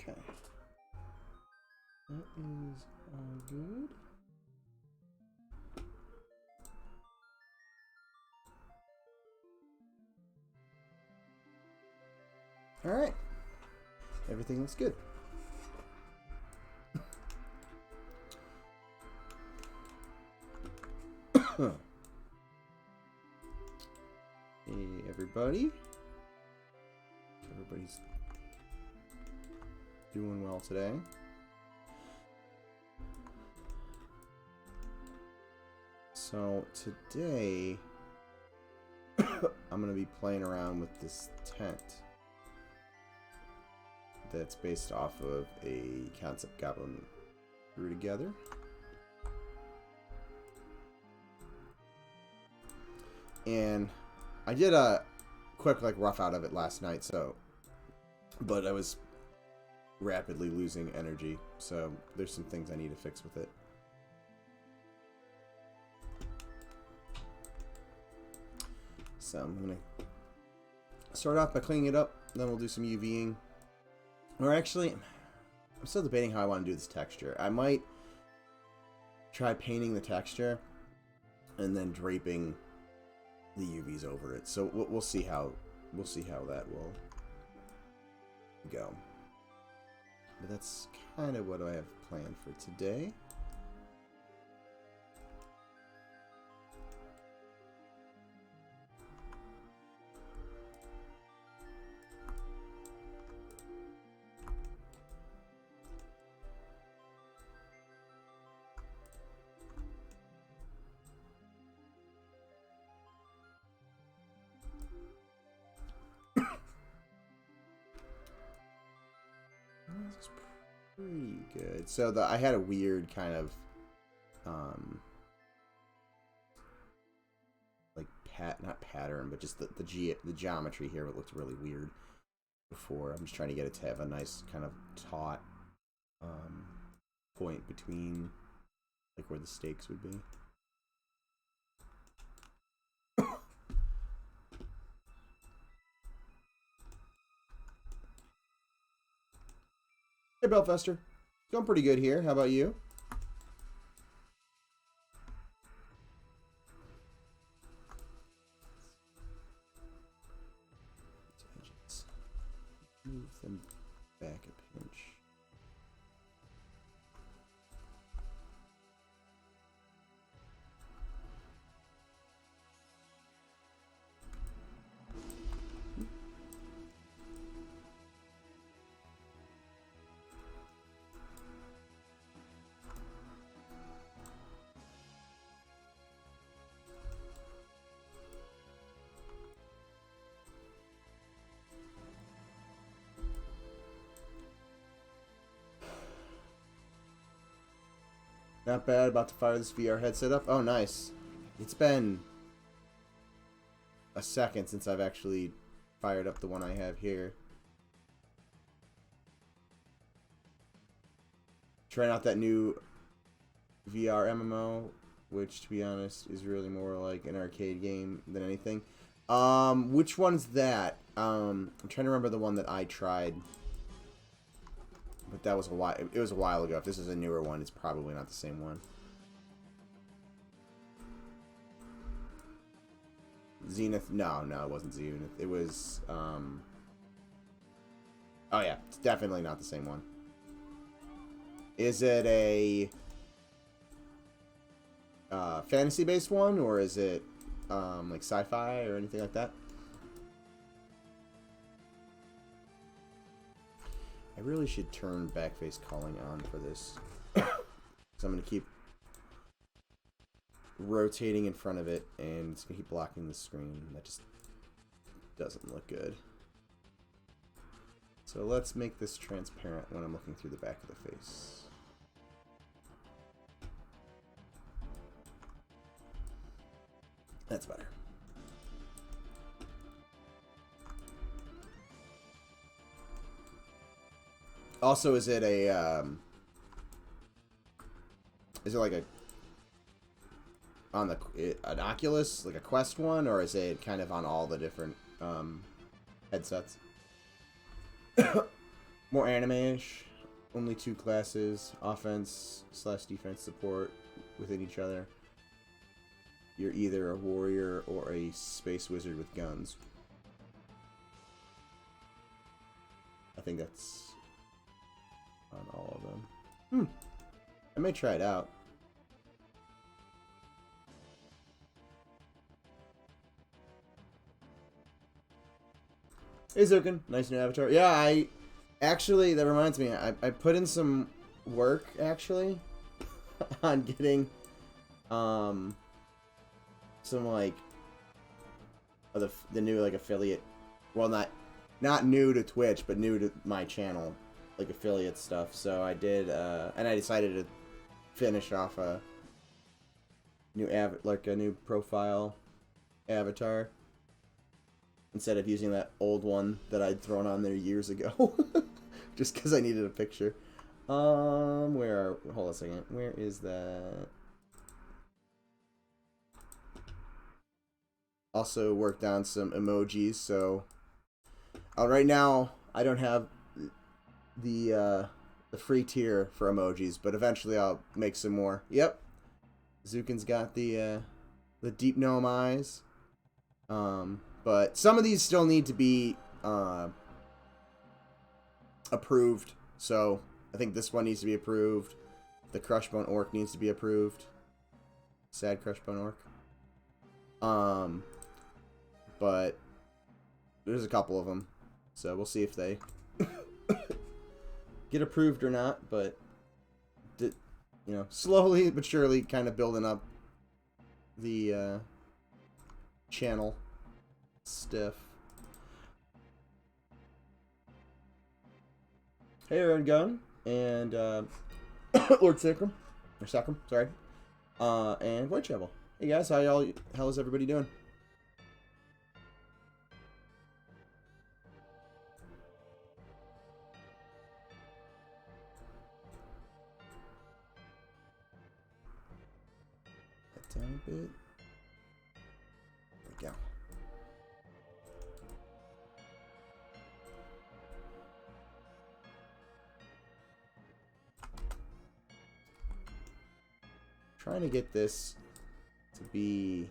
Okay. That is all good. Alright. Everything looks good. Hey, everybody. Everybody's doing well today. So today I'm going to be playing around with this tent that's based off of a concept Goblin threw together. And I did a quick rough out of it last night, but I was rapidly losing energy, so there's some things I need to fix with it. So I'm gonna start off by cleaning it up, then we'll do some UVing. Or actually, I'm still debating how I want to do this texture. I might try painting the texture and then draping the UVs over it. So we'll see how that will go. But that's kind of what I have planned for today. That's pretty good. So I had a weird kind of not pattern, but just the geometry here. It looked really weird before. I'm just trying to get it to have a nice kind of taut point between where the stakes would be. Hey, Belfester. Going pretty good here. How about you? Move them back a pinch. Not bad. About to fire this VR headset up. Oh, nice. It's been a second since I've actually fired up the one I have here. Trying out that new VR MMO, which, to be honest, is really more like an arcade game than anything. Which one's that? I'm trying to remember the one that I tried. But that was a while. It was a while ago. If this is a newer one, it's probably not the same one. Zenith? No, it wasn't Zenith. It was. Oh yeah, it's definitely not the same one. Is it a fantasy-based one, or is it like sci-fi or anything like that? I really should turn backface calling on for this. So I'm going to keep rotating in front of it, and it's going to keep blocking the screen. That just doesn't look good. So let's make this transparent when I'm looking through the back of the face. That's better. Also, is it a, is it like a, on the, an Oculus, like a Quest one, or is it kind of on all the different, headsets? More anime-ish. Only 2 classes, offense/defense support within each other. You're either a warrior or a space wizard with guns. I think that's on all of them. I may try it out. Hey Zukin, nice new avatar. Yeah, actually, that reminds me, I put in some work, actually, on getting, some, like, of the new, like, affiliate, well, not new to Twitch, but new to my channel, like, affiliate stuff, so I did, and I decided to finish off a new, a new profile avatar, instead of using that old one that I'd thrown on there years ago. Just because I needed a picture. Hold on a second. Where is that? Also worked on some emojis, so right now I don't have the free tier for emojis, but eventually I'll make some more. Yep. Zukin's got the deep gnome eyes. But some of these still need to be approved. So I think this one needs to be approved. The Crushbone Orc needs to be approved. Sad Crushbone Orc. But there's a couple of them. So we'll see if they get approved or not. But, you know, slowly but surely kind of building up the channel stiff. Hey, Aaron Gunn and Lord Sacrum, or Sacrum, sorry, and Whitechapel. Hey guys, how is everybody doing? That down a bit. There we go. Trying to get this to be,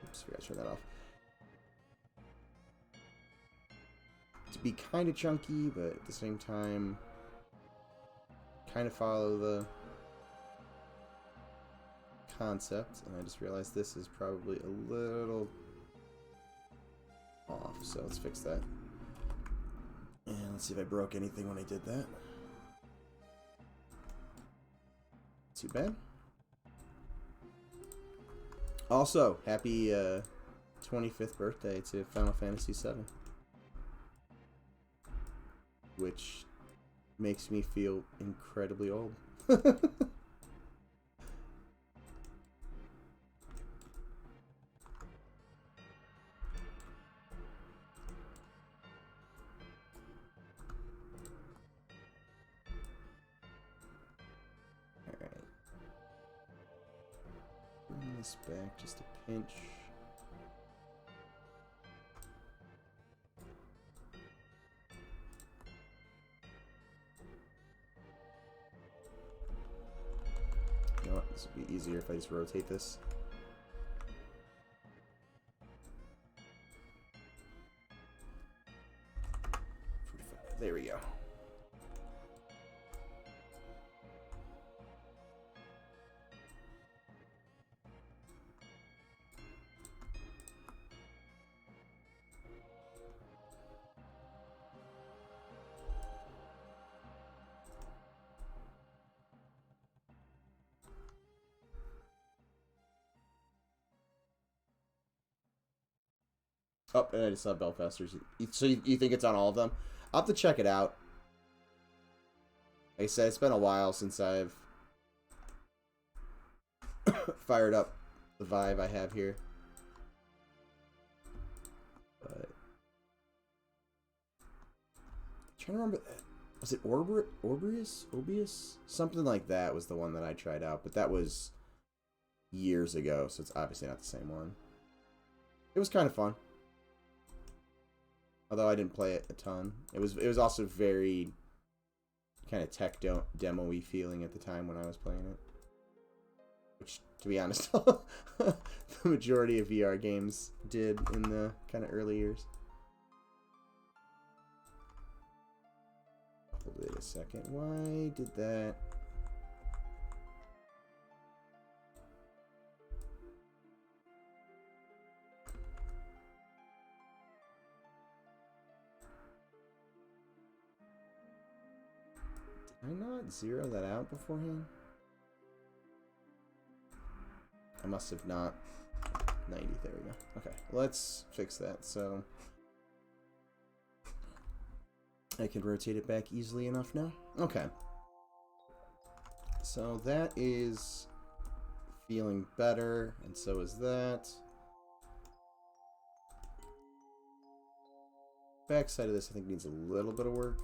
oops, forgot to turn that off. To be kind of chunky, but at the same time, kind of follow the concept. And I just realized this is probably a little off, so let's fix that. And let's see if I broke anything when I did that. Too bad. Also, happy 25th birthday to Final Fantasy VII, which makes me feel incredibly old. This back just a pinch. You know what? This would be easier if I just rotate this. There we go. Oh, and I just saw Belfasters. So you think it's on all of them? I'll have to check it out. Like I said, it's been a while since I've fired up the Vive I have here. But I'm trying to remember, was it Orbius? Something like that was the one that I tried out, but that was years ago, so it's obviously not the same one. It was kind of fun. Although I didn't play it a ton. It was also very kind of tech demo-y feeling at the time when I was playing it. Which, to be honest, the majority of VR games did in the kind of early years. Wait a second. Why did that? Did I not zero that out beforehand? I must have not. 90, there we go. Okay, let's fix that so I can rotate it back easily enough now. Okay. So that is feeling better, and so is that. Backside of this I think needs a little bit of work.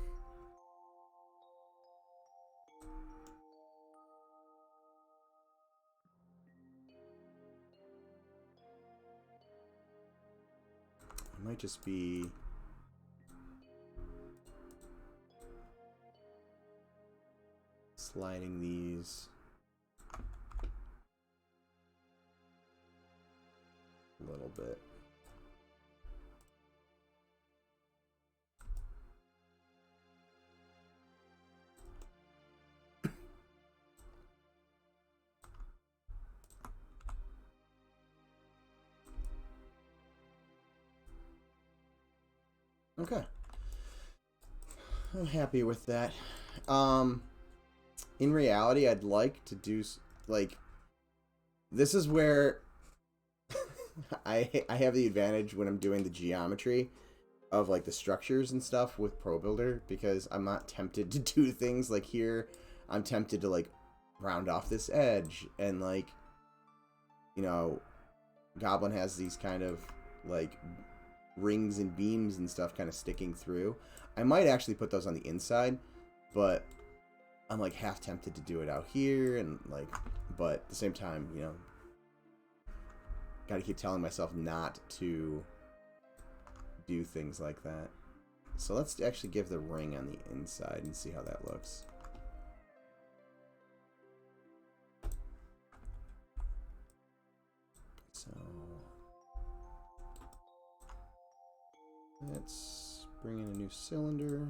It might just be sliding these a little bit. Okay. I'm happy with that. In reality, I'd like to do, like, this is where I have the advantage when I'm doing the geometry of, like, the structures and stuff with Pro Builder, because I'm not tempted to do things like here. I'm tempted to, like, round off this edge, and, like, you know, Goblin has these kind of, like, rings and beams and stuff kind of sticking through. I might actually put those on the inside, but I'm like half tempted to do it out here, and like, but at the same time, you know, gotta keep telling myself not to do things like that. So let's actually give the ring on the inside and see how that looks. So let's bring in a new cylinder.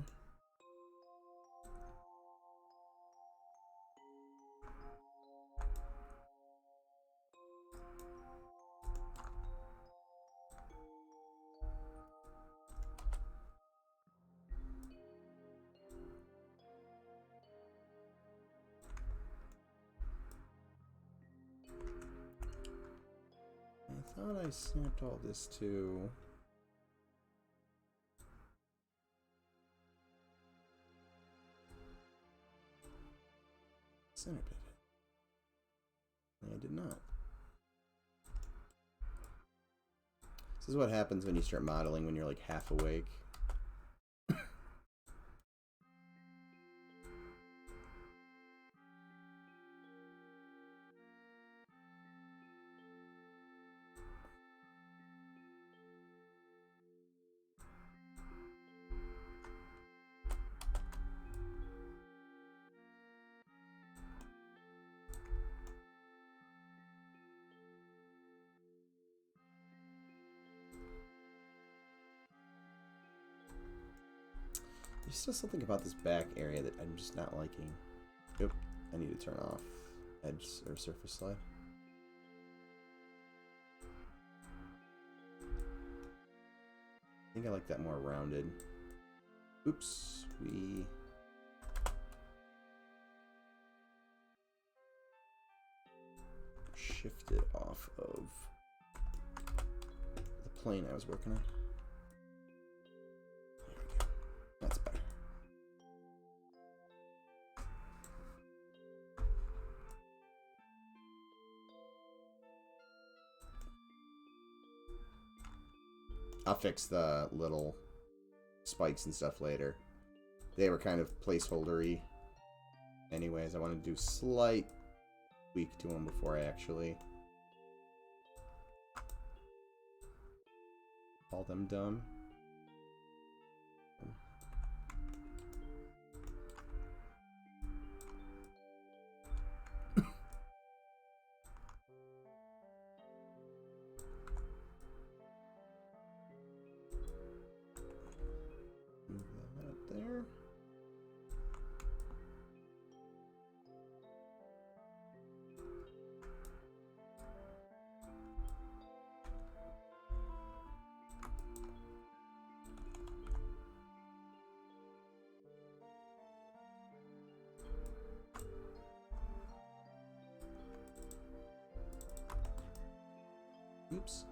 I thought I snapped all this to center pivot. I did not. This is what happens when you start modeling when you're like half awake. There's still something about this back area that I'm just not liking. Oop, I need to turn off edge or surface slide. I think I like that more rounded. Oops, we shifted off of the plane I was working on. That's better. I'll fix the little spikes and stuff later. They were kind of placeholder-y. Anyways, I want to do slight tweak to them before I actually call them done. Oops.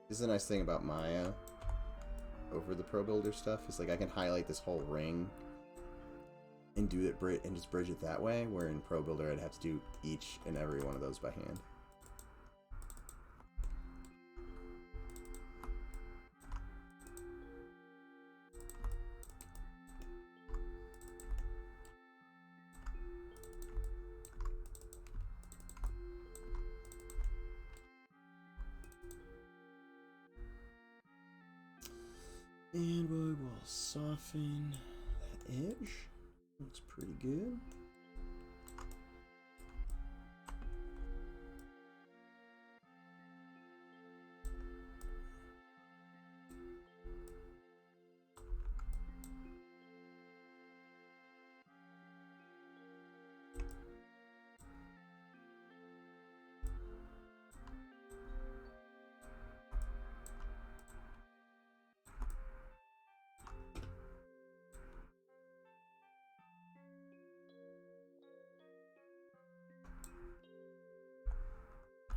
This is a nice thing about Maya over the Pro Builder stuff. Is like I can highlight this whole ring and do it and just bridge it that way, where in Pro Builder I'd have to do each and every one of those by hand. And we will soften that edge. Looks pretty good.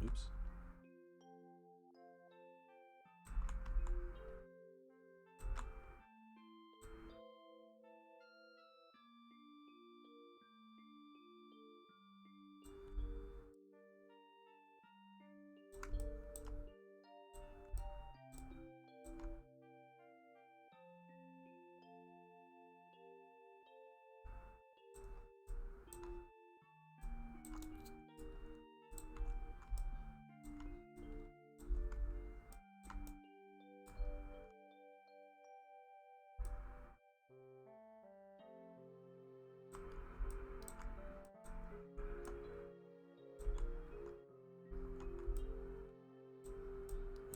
Oops.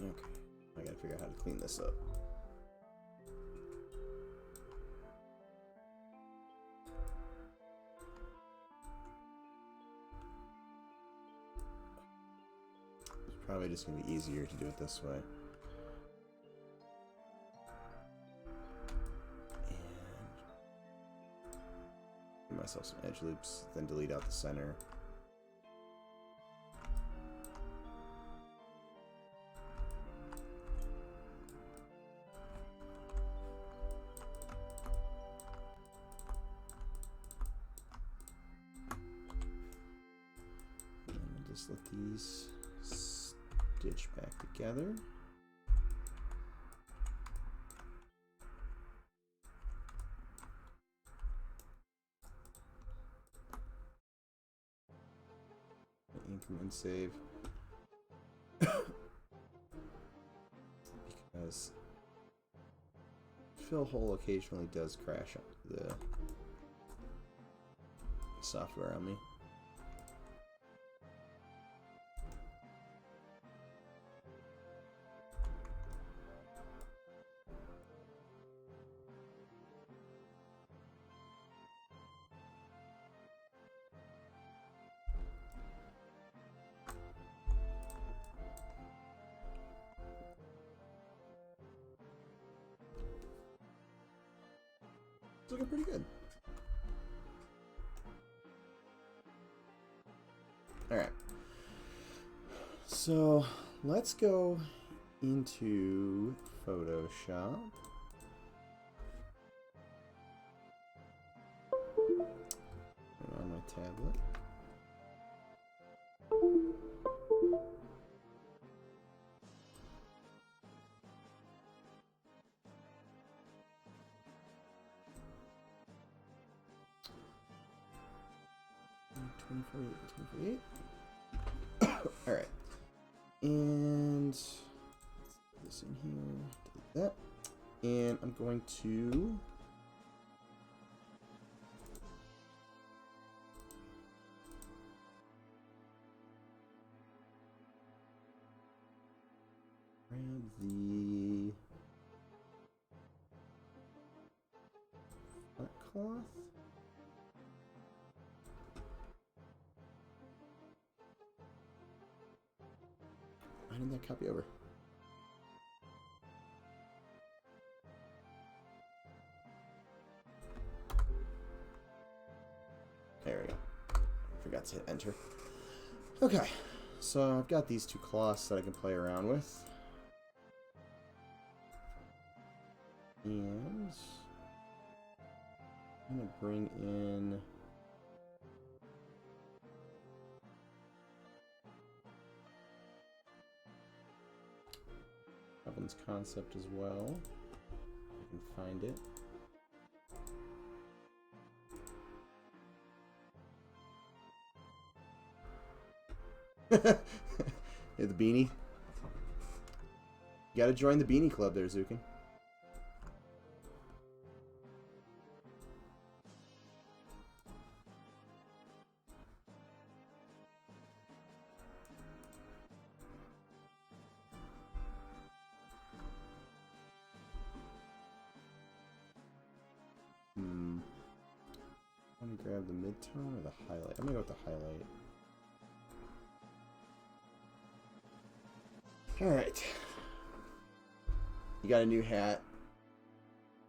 Okay, I gotta figure out how to clean this up. It's probably just gonna be easier to do it this way. And give myself some edge loops, then delete out the center. Just let these stitch back together. Increment save. Because fill hole occasionally does crash the software on me. It's looking pretty good. Alright. So let's go into Photoshop. On my tablet. All right, and let's put this in here, delete that, and I'm going to grab the flat cloth. Why didn't that copy over? There we go. Forgot to hit enter. Okay, So I've got these two cloths that I can play around with. And I'm going to bring in Goblin's concept as well. I can find it. Yeah, the beanie. You gotta join the beanie club there, Zukin. I'm gonna grab the mid-tone or the highlight. I'm gonna go with the highlight. Alright. You got a new hat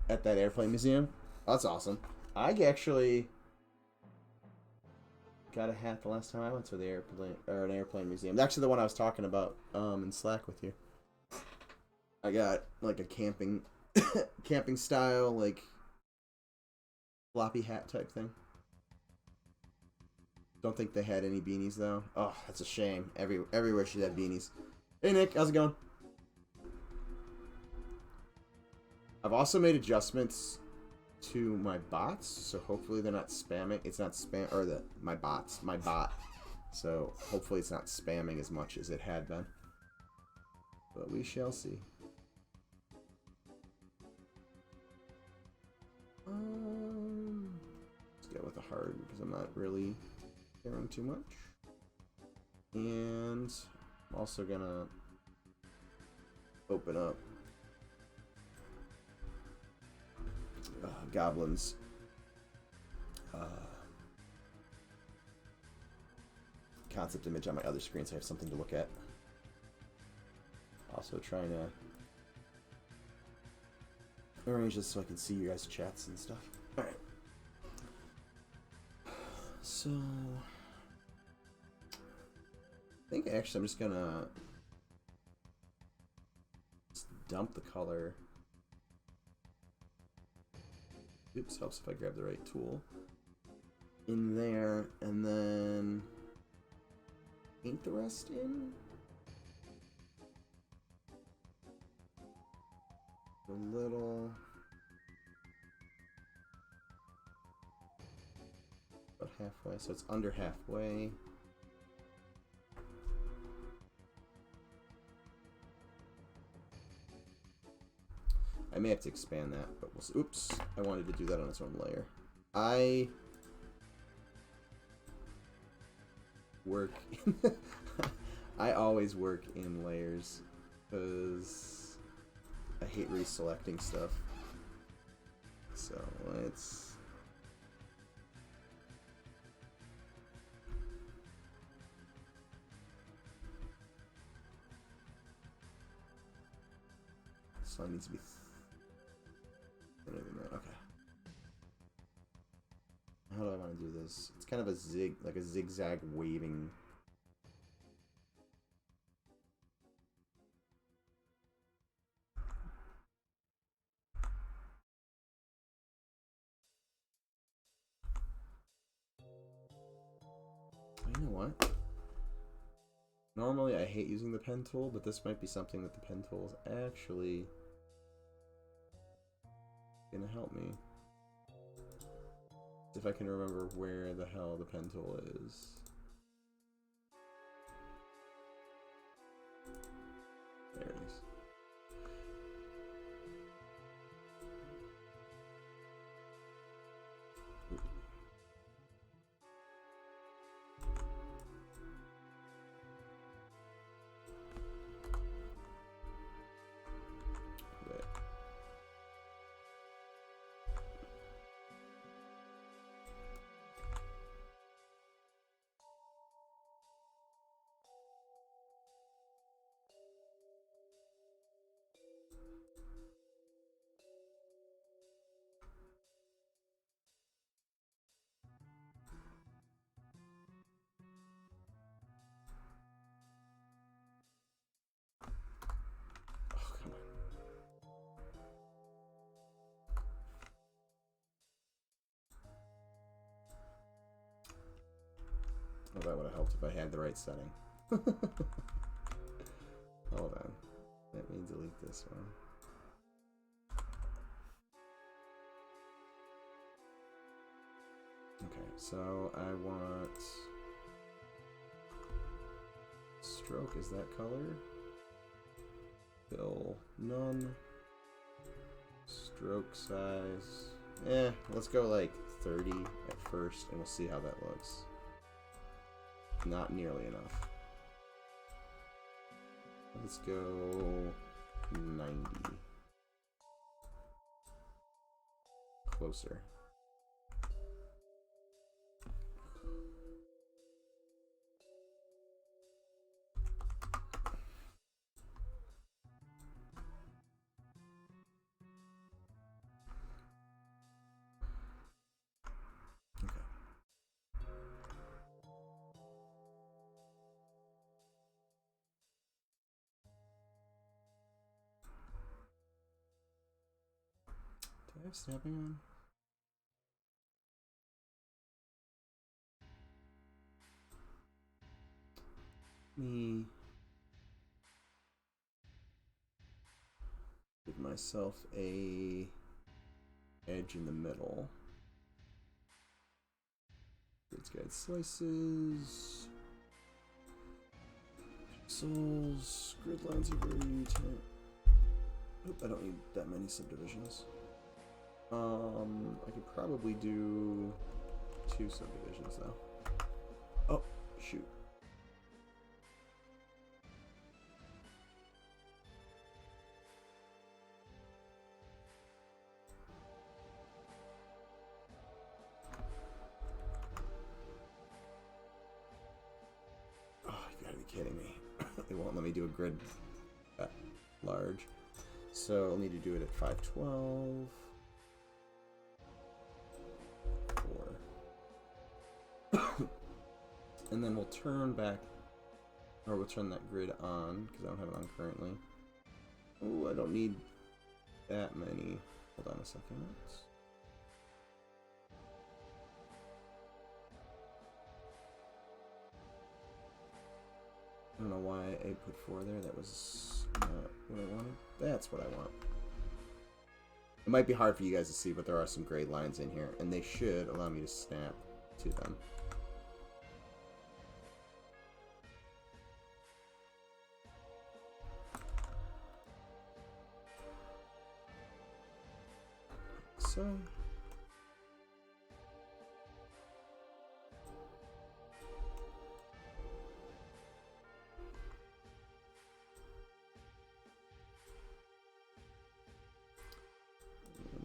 at that airplane museum? Oh, that's awesome. I actually got a hat the last time I went to the airplane museum. Actually, the one I was talking about in Slack with you. I got like a camping style, like floppy hat type thing. Don't think they had any beanies though. Oh, that's a shame. Everywhere should have beanies. Hey Nick, how's it going? I've also made adjustments to my bots, so hopefully they're not spamming. It's not spam or my bot. So hopefully it's not spamming as much as it had been. But we shall see. Let's go with the hard because I'm not really caring too much. And I'm also gonna open up Goblin's concept image on my other screen, so I have something to look at. Also trying to arrange this so I can see you guys' chats and stuff. Alright. So I think actually I'm just gonna dump the color. Oops, helps if I grab the right tool. In there, and then paint the rest in. A little. About halfway, so it's under halfway. I may have to expand that, but we'll see. Oops, I wanted to do that on its own layer. I work in I always work in layers because I hate reselecting stuff. So let's this line needs to be thinner than that. Okay. How do I want to do this? It's kind of a zigzag waving. You know what? Normally I hate using the pen tool, but this might be something that the pen tool is actually gonna help me. If I can remember where the hell the pen tool is. There it is. Well, that would have helped if I had the right setting. Hold on. Let me delete this one. Okay, so I want stroke, is that color? Fill, none. Stroke size. Let's go like 30 at first and we'll see how that looks. Not nearly enough. Let's go 90. Closer. Do I have snapping on? Me give myself a edge in the middle. Let's get slices. Pixels. Grid lines are very tight. Oop, I don't need that many subdivisions. I could probably do 2 subdivisions though. Oh, shoot. Oh, you gotta be kidding me. It won't let me do a grid that large. So I'll need to do it at 512. And then we'll turn back, or we'll turn that grid on, because I don't have it on currently. Oh, I don't need that many. Hold on a second. I don't know why I put 4 there. That was not what I wanted. That's what I want. It might be hard for you guys to see, but there are some gray lines in here, and they should allow me to snap to them. So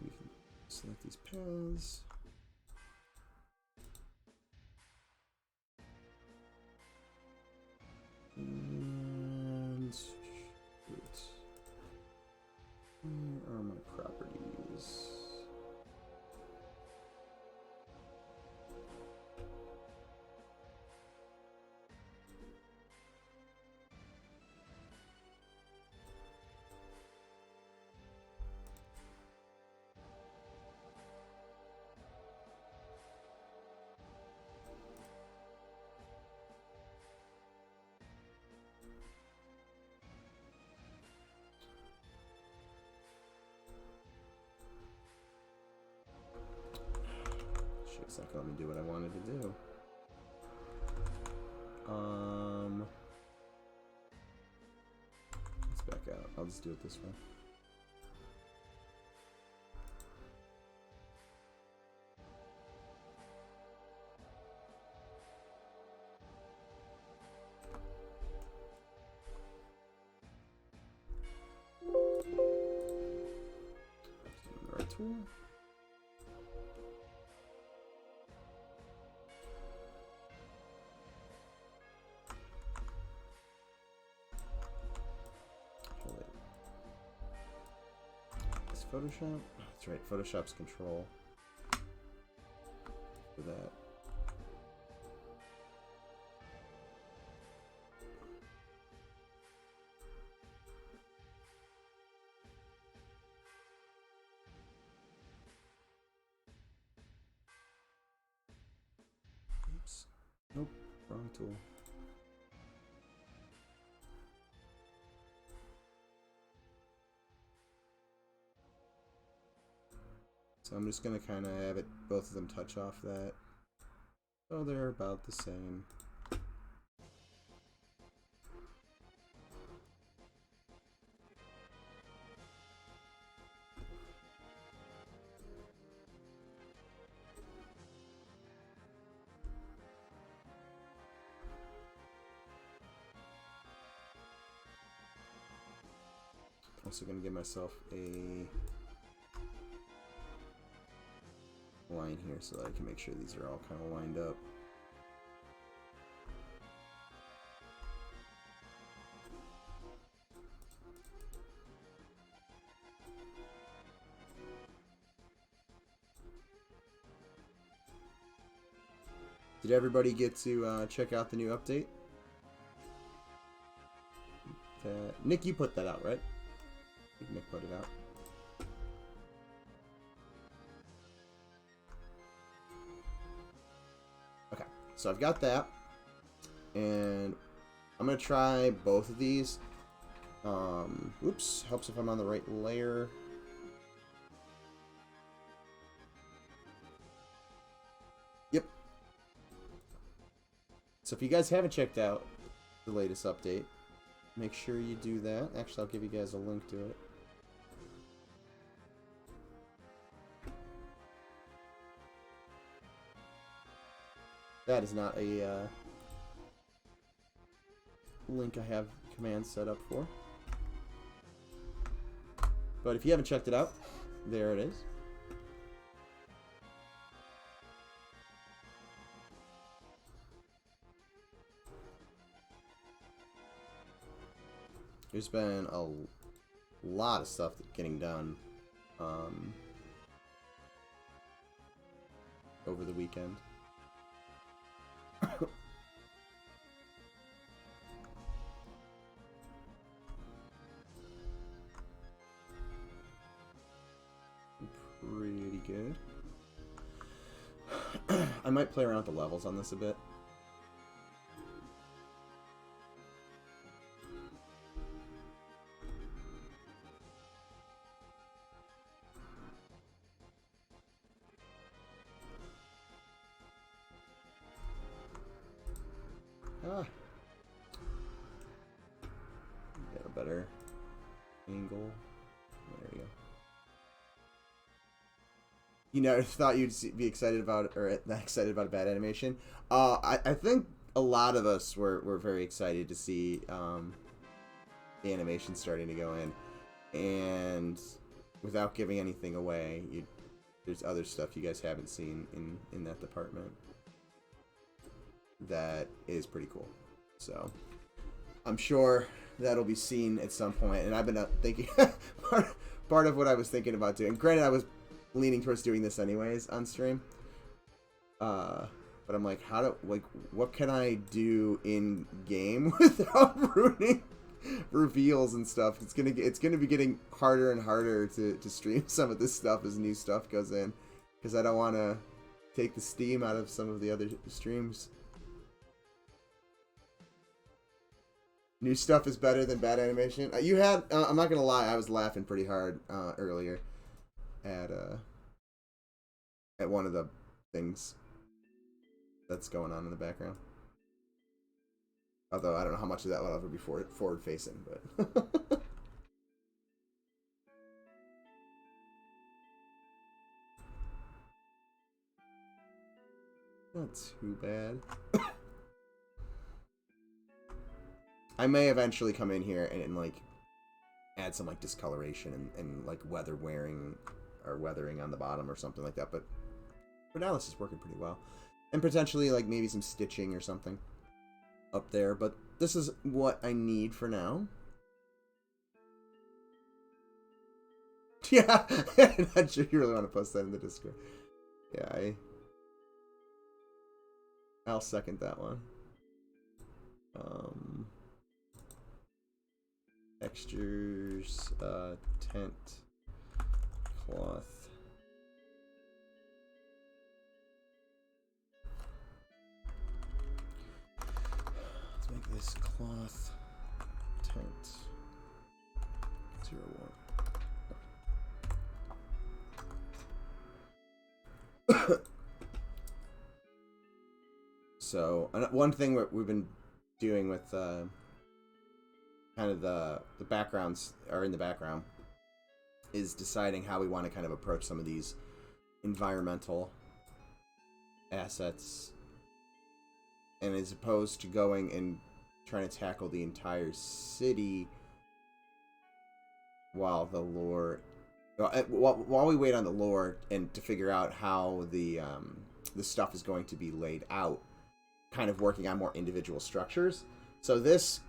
we can select these paths. And shoot. Where are my properties? It's not gonna let me do what I wanted to do. Let's back out. I'll just do it this way. Right tool. Photoshop? That's right, Photoshop's control for that. Oops. Nope. Wrong tool. So I'm just going to kind of have it, both of them touch off that. So they're about the same. Also going to give myself a line here so that I can make sure these are all kind of lined up. Did everybody get to check out the new update? Nick, you put that out, right? I think Nick put it out. Okay, so I've got that. And I'm going to try both of these. Oops, helps if I'm on the right layer. Yep. So if you guys haven't checked out the latest update, make sure you do that. Actually, I'll give you guys a link to it. That is not a link I have commands set up for. But if you haven't checked it out, there it is. There's been a lot of stuff getting done over the weekend. Pretty good. I might play around with the levels on this a bit. Get a better angle. There you go. You never thought you'd be excited about, or not excited about a bad animation. I think a lot of us were very excited to see the animation starting to go in, and without giving anything away, there's other stuff you guys haven't seen in that department that is pretty cool. So I'm sure that'll be seen at some point. And I've been thinking part of what I was thinking about doing. Granted, I was leaning towards doing this anyways on stream. But I'm like, what can I do in game without ruining reveals and stuff? It's gonna be getting harder and harder to stream some of this stuff as new stuff goes in, because I don't want to take the steam out of some of the other streams. New stuff is better than bad animation. You had, I'm not gonna lie, I was laughing pretty hard earlier at one of the things that's going on in the background. Although I don't know how much of that will ever be forward facing, but not too bad. I may eventually come in here and like add some like discoloration and like weathering on the bottom or something like that, but for now this is working pretty well. And potentially like maybe some stitching or something up there, but this is what I need for now. Yeah, I'm not sure you really want to post that in the Discord. Yeah, I'll second that one. Textures, tent, cloth. this cloth tent 01. So one thing we've been doing with kind of the backgrounds are in the background is deciding how we want to kind of approach some of these environmental assets, and as opposed to going and trying to tackle the entire city while the lore, while we wait on the lore and to figure out how the stuff is going to be laid out, kind of working on more individual structures. So this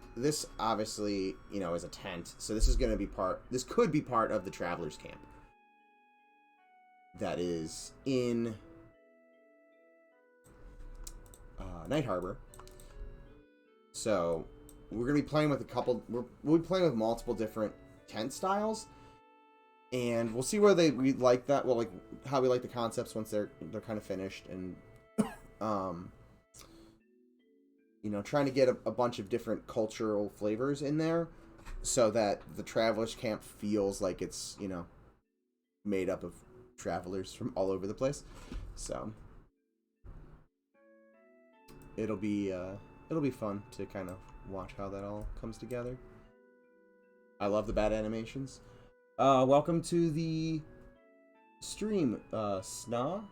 obviously, you know, is a tent. So this is going to be this could be part of the travelers camp that is in Night Harbor. So we're going to be playing with we'll be playing with multiple different tent styles, and we'll see where we like that. Well, like how we like the concepts once they're kind of finished, and you know, trying to get a bunch of different cultural flavors in there so that the travelers camp feels like it's, you know, made up of travelers from all over the place. So it'll be fun to kind of watch how that all comes together. I love the bat animations. Welcome to the stream, Sna?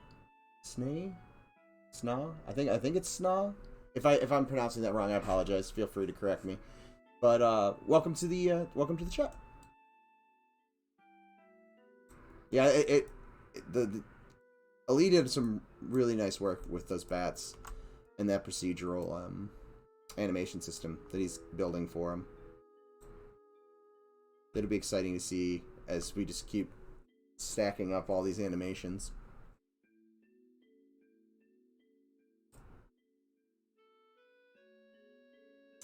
I think it's Sna. If I'm pronouncing that wrong, I apologize. Feel free to correct me. But welcome to the chat. Yeah, the Ali did some really nice work with those bats and that procedural animation system that he's building for him. It'll be exciting to see as we just keep stacking up all these animations.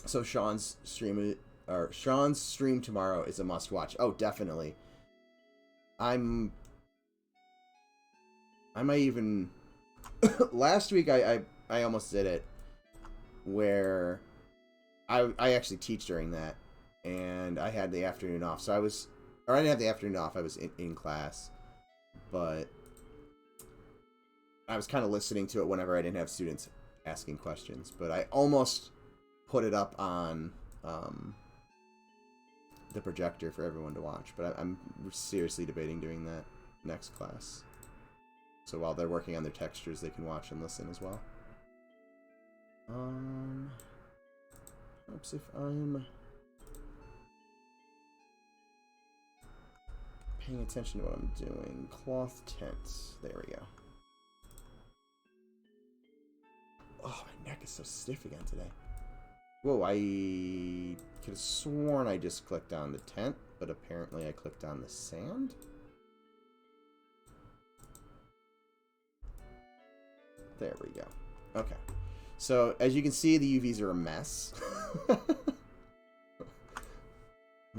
So Sean's stream tomorrow is a must watch. Oh, definitely. I might even last week I almost did it where I actually teach during that, and I had the afternoon off. So I didn't have the afternoon off. I was in class, but I was kind of listening to it whenever I didn't have students asking questions. But I almost put it up on the projector for everyone to watch, but I'm seriously debating doing that next class. So while they're working on their textures, they can watch and listen as well. Perhaps if I'm paying attention to what I'm doing. Cloth tents. There we go. Oh, my neck is so stiff again today. Whoa, I could have sworn I just clicked on the tent, but apparently I clicked on the sand. There we go. Okay. So, as you can see, the UVs are a mess. I'm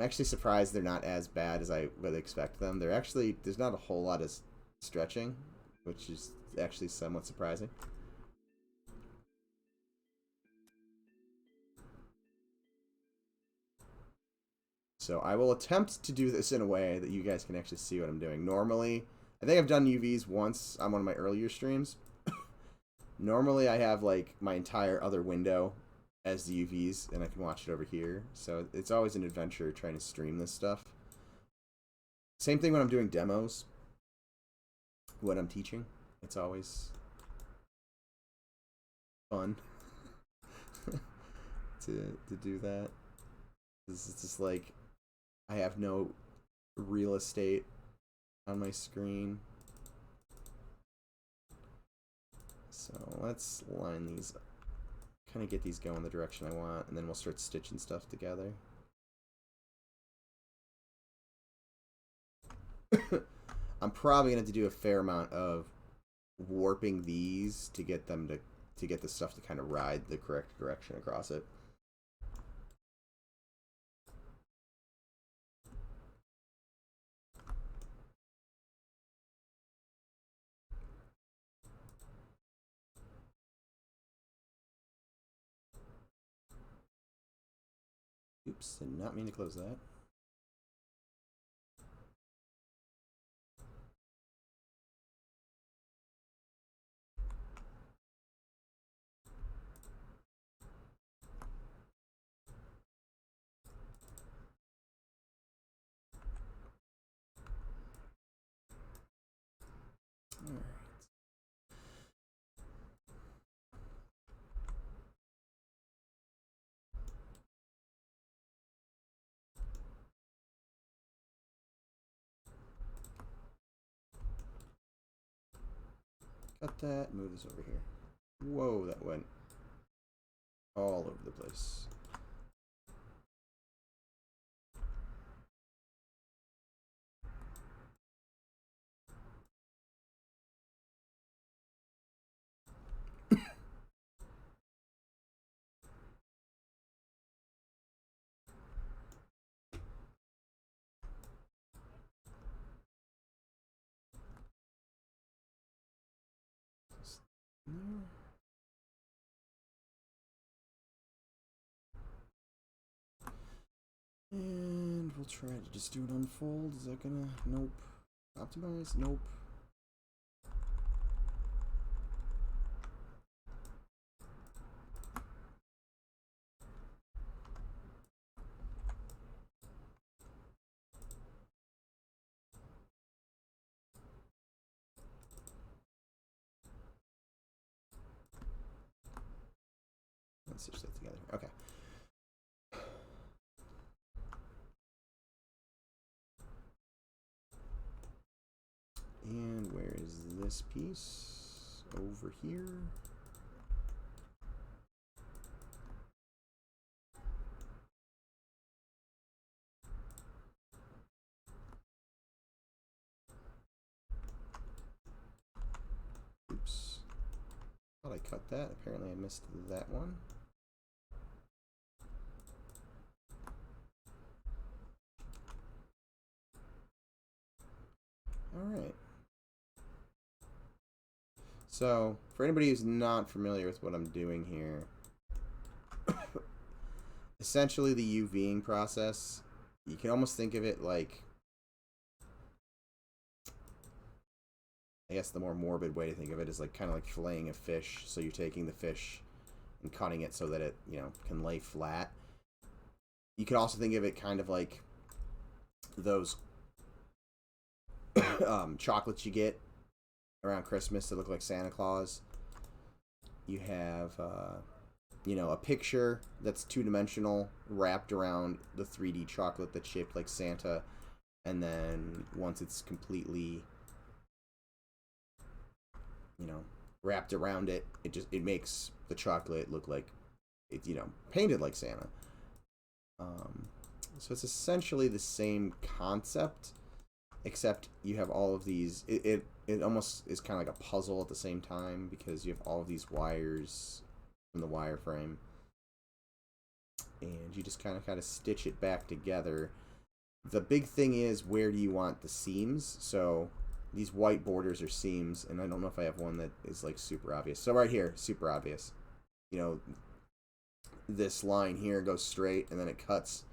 actually surprised they're not as bad as I would expect them. There's not a whole lot of stretching, which is actually somewhat surprising. So I will attempt to do this in a way that you guys can actually see what I'm doing. Normally, I think I've done UVs once on one of my earlier streams. Normally I have like my entire other window as the UVs, and I can watch it over here. So it's always an adventure trying to stream this stuff. Same thing when I'm doing demos. When I'm teaching, it's always fun to do that. This is just like I have no real estate on my screen. So let's line these up. Kind of get these going the direction I want, and then we'll start stitching stuff together. I'm probably going to have to do a fair amount of warping these to get them to get the stuff to kind of ride the correct direction across it. Oops, did not mean to close that. All right. Cut that, move this over here. Whoa, that went all over the place. And we'll try to just do an unfold. Is that gonna... Nope. Optimize? Nope. Let's stitch that together. Okay. And where is this piece? Over here. Oops. Thought I cut that. Apparently I missed that one. Alright. So, for anybody who's not familiar with what I'm doing here, essentially the Uving process, you can almost think of it like, I guess the more morbid way to think of it is like kind of like filleting a fish. So you're taking the fish and cutting it so that it, you know, can lay flat. You could also think of it kind of like those chocolates you get around Christmas that look like Santa Claus. You have, you know, a picture that's two-dimensional wrapped around the 3D chocolate that's shaped like Santa, and then once it's completely, you know, wrapped around it, it makes the chocolate look like it's, you know, painted like Santa. So it's essentially the same concept, except you have all of these. It almost is kind of like a puzzle at the same time, because you have all of these wires from the wireframe, and you just kind of stitch it back together. The big thing is, where do you want the seams? So these white borders are seams, and I don't know if I have one that is like super obvious. So right here, super obvious. You know, this line here goes straight and then it cuts.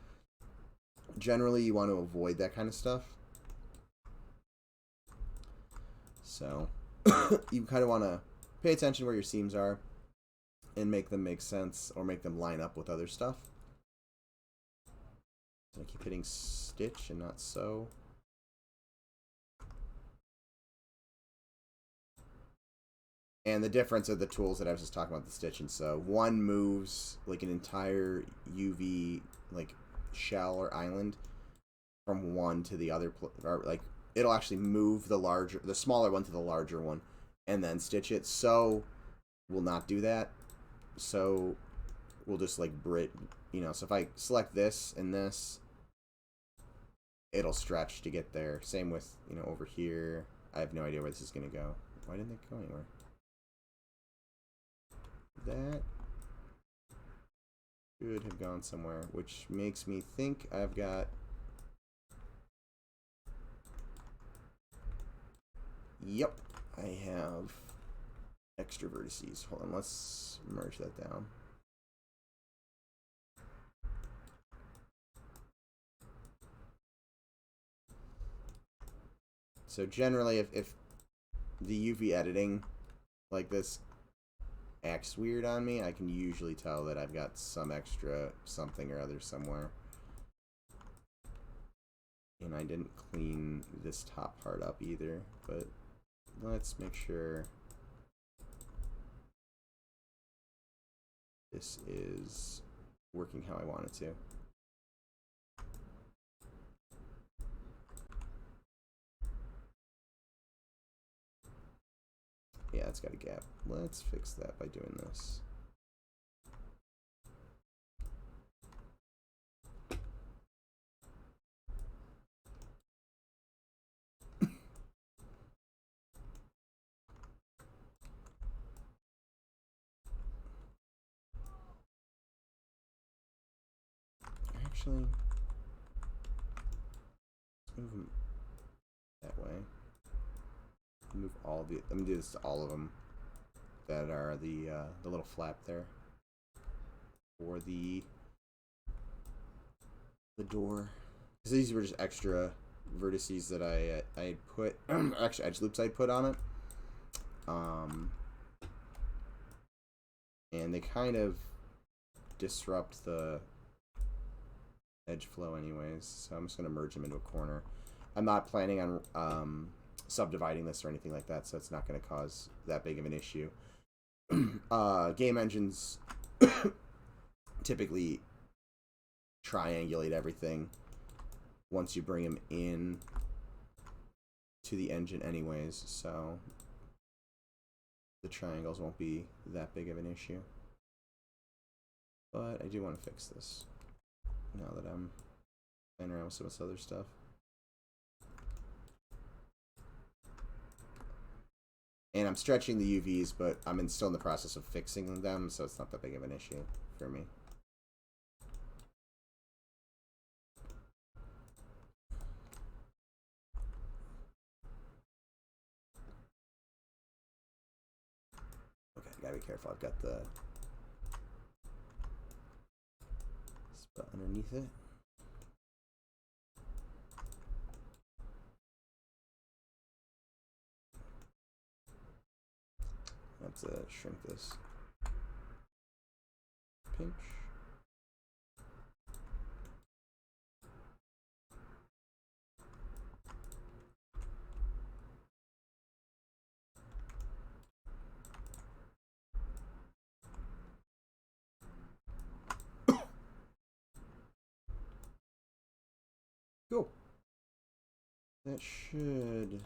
Generally, you want to avoid that kind of stuff. So you kind of want to pay attention where your seams are and make them make sense, or make them line up with other stuff. So I keep hitting stitch and not sew. And the difference of the tools that I was just talking about, the stitch and sew. One moves like an entire UV like shell or island from one to the other, or like it'll actually move the smaller one to the larger one, and then stitch it. So we'll not do that. So we'll just like you know. So if I select this and this, it'll stretch to get there. Same with, you know, over here. I have no idea where this is gonna go. Why didn't it go anywhere? That should have gone somewhere, which makes me think I've got... Yep, I have extra vertices. Hold on, let's merge that down. So generally, if the UV editing like this acts weird on me, I can usually tell that I've got some extra something or other somewhere. And I didn't clean this top part up either, but let's make sure this is working how I want it to. Yeah, it's got a gap. Let's fix that by doing this. Actually, let's move them that way. Move all the. Let me do this to all of them that are the little flap there for the door. Because these were just extra vertices that I put actually edge loops I put on it. And they kind of disrupt the edge flow anyways, so I'm just going to merge them into a corner. I'm not planning on subdividing this or anything like that, so it's not going to cause that big of an issue. Game engines typically triangulate everything once you bring them in to the engine anyways, so the triangles won't be that big of an issue. But I do want to fix this now that I'm playing around with some of this other stuff. And I'm stretching the UVs, but I'm still in the process of fixing them, so it's not that big of an issue for me. Okay, gotta be careful. I've got the spot underneath it. Let's shrink this. Pinch. Cool. That should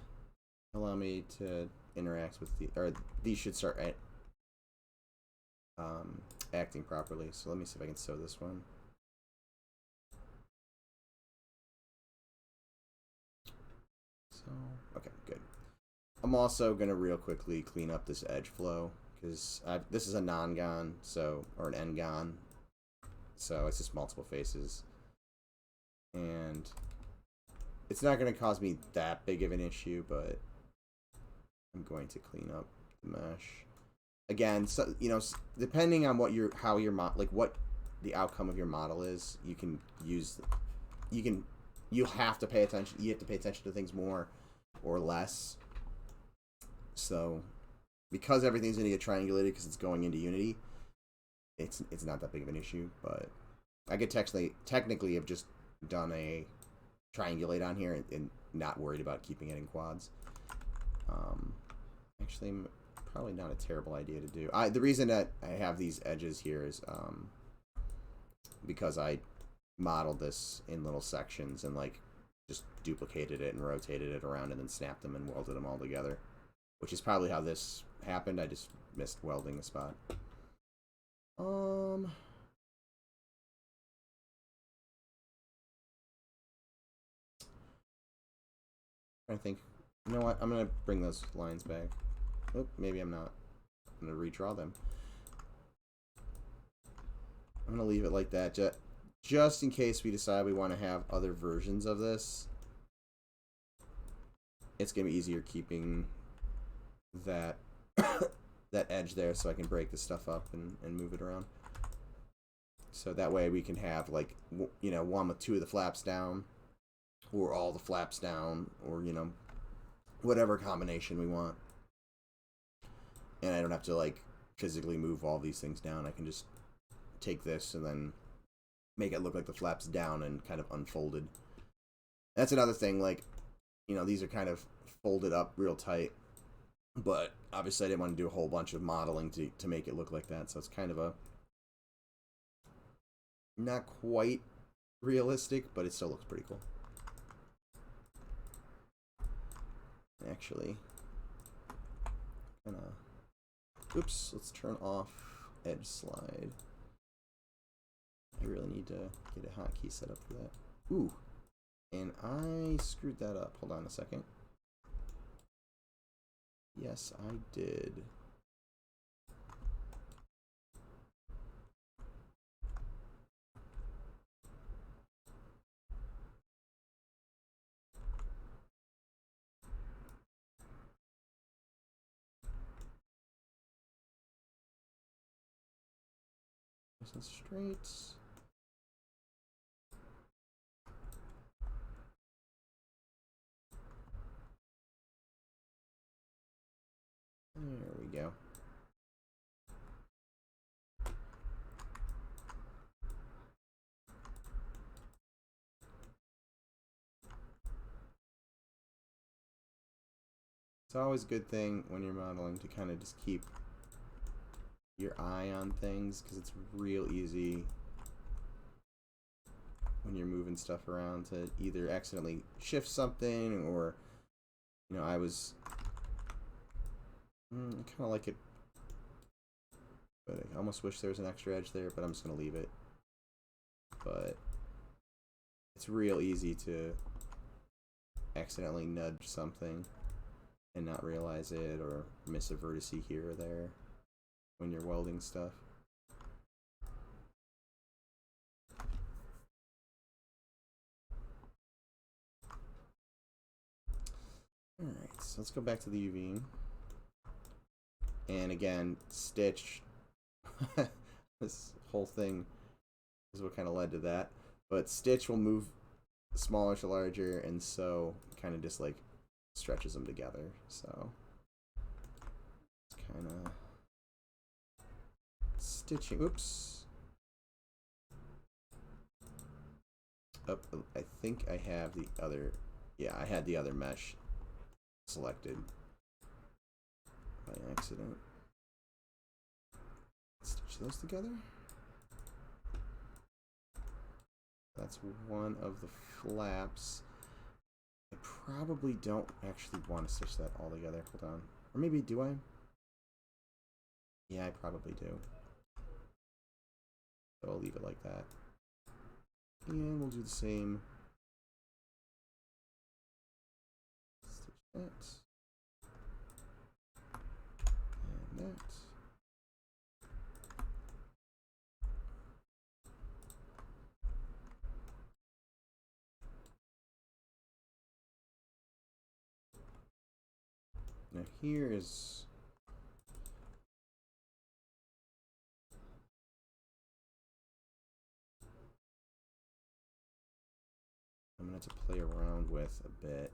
allow me to interact with the, or these should start acting properly. So let me see if I can sew this one. So, okay, good. I'm also gonna real quickly clean up this edge flow because this is a non-gon, so, or an n-gon, so it's just multiple faces, and it's not gonna cause me that big of an issue, but I'm going to clean up the mesh. Again, so you know, depending on what your what the outcome of your model is, you can use, you have to pay attention. You have to pay attention to things more or less. So, because everything's going to get triangulated because it's going into Unity, it's not that big of an issue. But I could technically have just done a triangulate on here and not worried about keeping it in quads. Actually, probably not a terrible idea to do. The reason that I have these edges here is because I modeled this in little sections and like just duplicated it and rotated it around and then snapped them and welded them all together, which is probably how this happened. I just missed welding the spot. I think, you know what? I'm gonna bring those lines back. Oh, maybe I'm not. I'm gonna redraw them. I'm gonna leave it like that, just in case we decide we want to have other versions of this. It's gonna be easier keeping that that edge there, so I can break this stuff up and move it around. So that way we can have, like, you know, one with two of the flaps down, or all the flaps down, or, you know, whatever combination we want. And I don't have to like physically move all these things down. I can just take this and then make it look like the flap's down and kind of unfolded. That's another thing, like, you know, these are kind of folded up real tight, but obviously I didn't want to do a whole bunch of modeling to make it look like that, so it's kind of a not quite realistic, but it still looks pretty cool. Actually, oops, let's turn off edge slide. I really need to get a hotkey set up for that. Ooh, and I screwed that up. Hold on a second. Yes, I did. Nice and straight. There we go. It's always a good thing when you're modeling to kind of just keep your eye on things, because it's real easy when you're moving stuff around to either accidentally shift something, or, you know, I kind of like it, but I almost wish there was an extra edge there, but I'm just going to leave it. But it's real easy to accidentally nudge something and not realize it, or miss a vertex here or there when you're welding stuff. Alright, so let's go back to the UV. And again, stitch. This whole thing is what kind of led to that. But stitch will move smaller to larger, and so kind of just like stretches them together. So it's kind of stitching. Oops. Oh, I think I have the other. Yeah, I had the other mesh selected by accident. Stitch those together. That's one of the flaps. I probably don't actually want to stitch that all together. Hold on. Or maybe do I? Yeah, I probably do. So I'll leave it like that. And we'll do the same. Stitch that. And that. Now here is I'm gonna have to play around with a bit.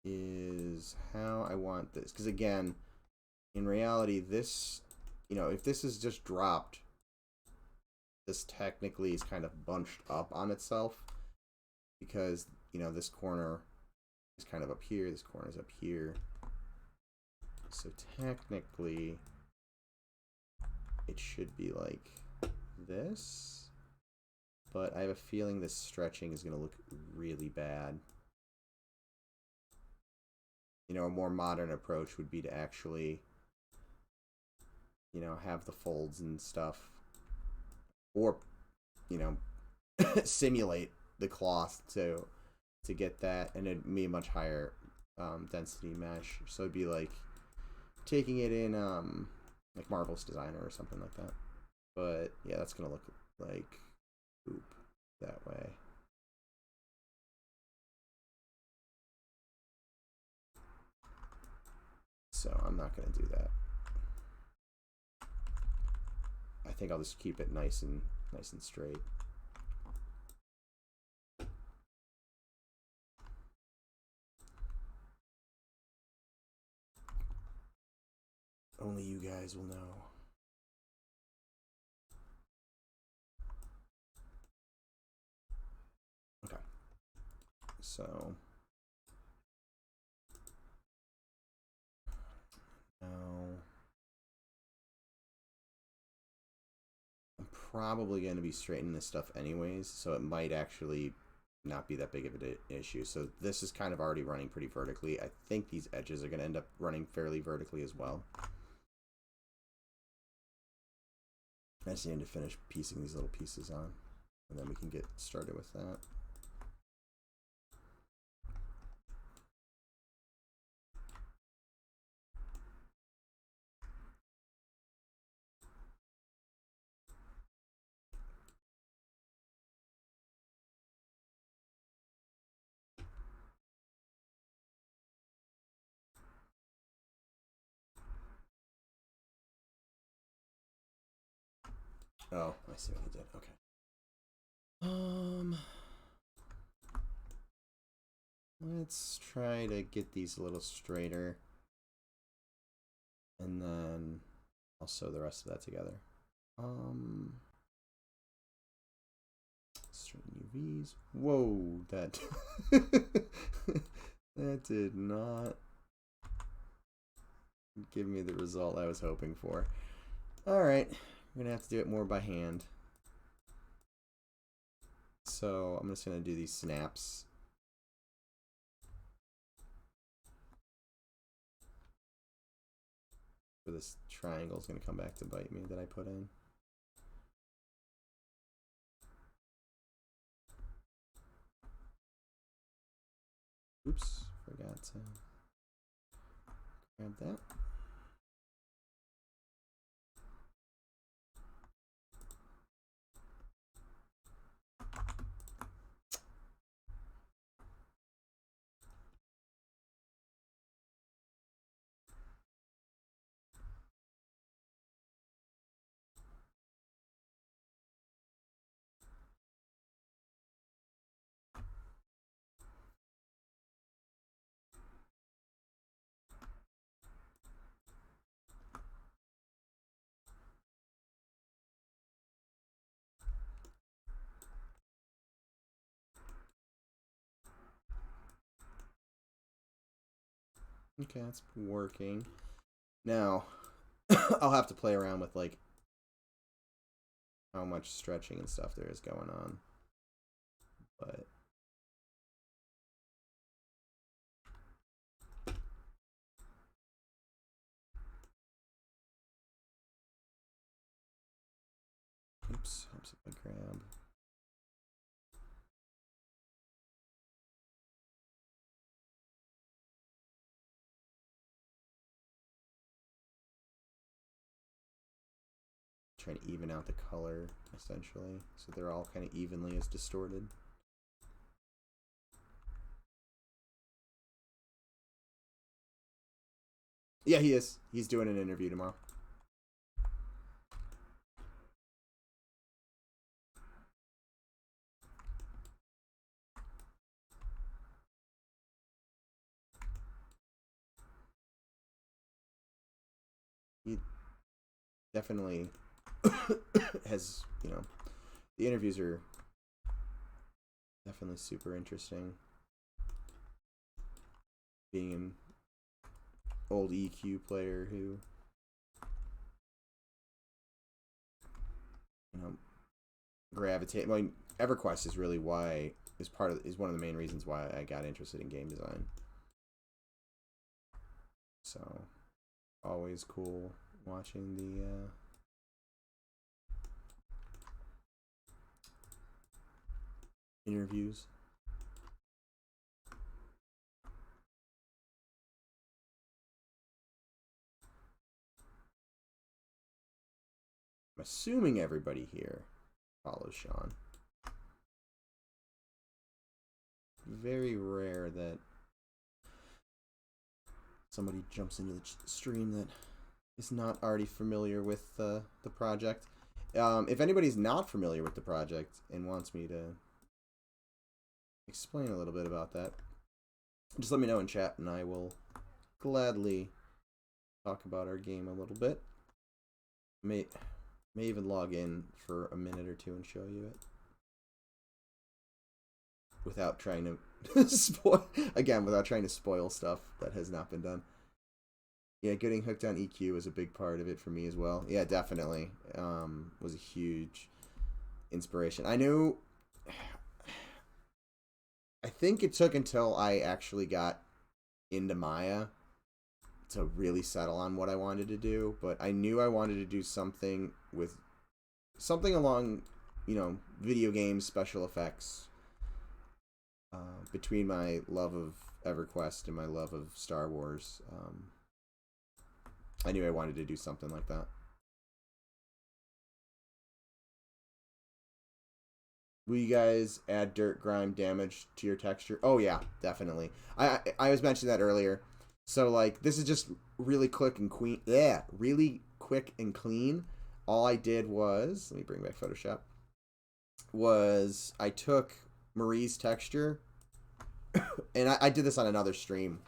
Is how I want this, because again, in reality, this, you know, if this is just dropped, this technically is kind of bunched up on itself, because, you know, this corner is kind of up here, this corner is up here, so technically it should be like this, but I have a feeling this stretching is going to look really bad. You know, a more modern approach would be to actually, you know, have the folds and stuff, or, you know, simulate the cloth to get that, and it'd be a much higher density mesh. So it'd be like taking it in like Marvelous Designer or something like that. But yeah, that's gonna look like poop that way. So I'm not gonna do that. I think I'll just keep it nice and straight. Only you guys will know. Okay. So now I'm probably going to be straightening this stuff anyways, so it might actually not be that big of an issue. So this is kind of already running pretty vertically. I think these edges are going to end up running fairly vertically as well. I just need to finish piecing these little pieces on, and then we can get started with that. Oh, I see what he did. Okay. Let's try to get these a little straighter, and then I'll sew the rest of that together. Straighten UVs. Whoa, that that did not give me the result I was hoping for. All right, we're gonna have to do it more by hand. So I'm just gonna do these snaps. For this triangle is gonna come back to bite me that I put in. Oops, forgot to grab that. Okay, that's working. Now, I'll have to play around with like how much stretching and stuff there is going on. But oops, helps if I grab. Trying to even out the color, essentially, so they're all kind of evenly as distorted. Yeah, he is. He's doing an interview tomorrow. He definitely has, you know, the interviews are definitely super interesting. Being an old EQ player who, you know, gravitate. Well, EverQuest is really why is one of the main reasons why I got interested in game design. So, always cool watching the interviews. I'm assuming everybody here follows Sean. Very rare that somebody jumps into the stream that is not already familiar with the project. If anybody's not familiar with the project and wants me to explain a little bit about that, just let me know in chat and I will gladly talk about our game a little bit. May even log in for a minute or two and show you it without trying to spoil, again, without trying to spoil stuff that has not been done. Yeah, getting hooked on EQ was a big part of it for me as well. Yeah, definitely. Was a huge inspiration. I think it took until I actually got into Maya to really settle on what I wanted to do, but I knew I wanted to do something along, video games, special effects. Between my love of EverQuest and my love of Star Wars, I knew I wanted to do something like that. Will you guys add dirt, grime, damage to your texture? Oh yeah, definitely. I was mentioning that earlier. So like this is just really quick and clean. Yeah, really quick and clean. All I did was, let me bring back Photoshop. Was I took Marie's texture, and I did this on another stream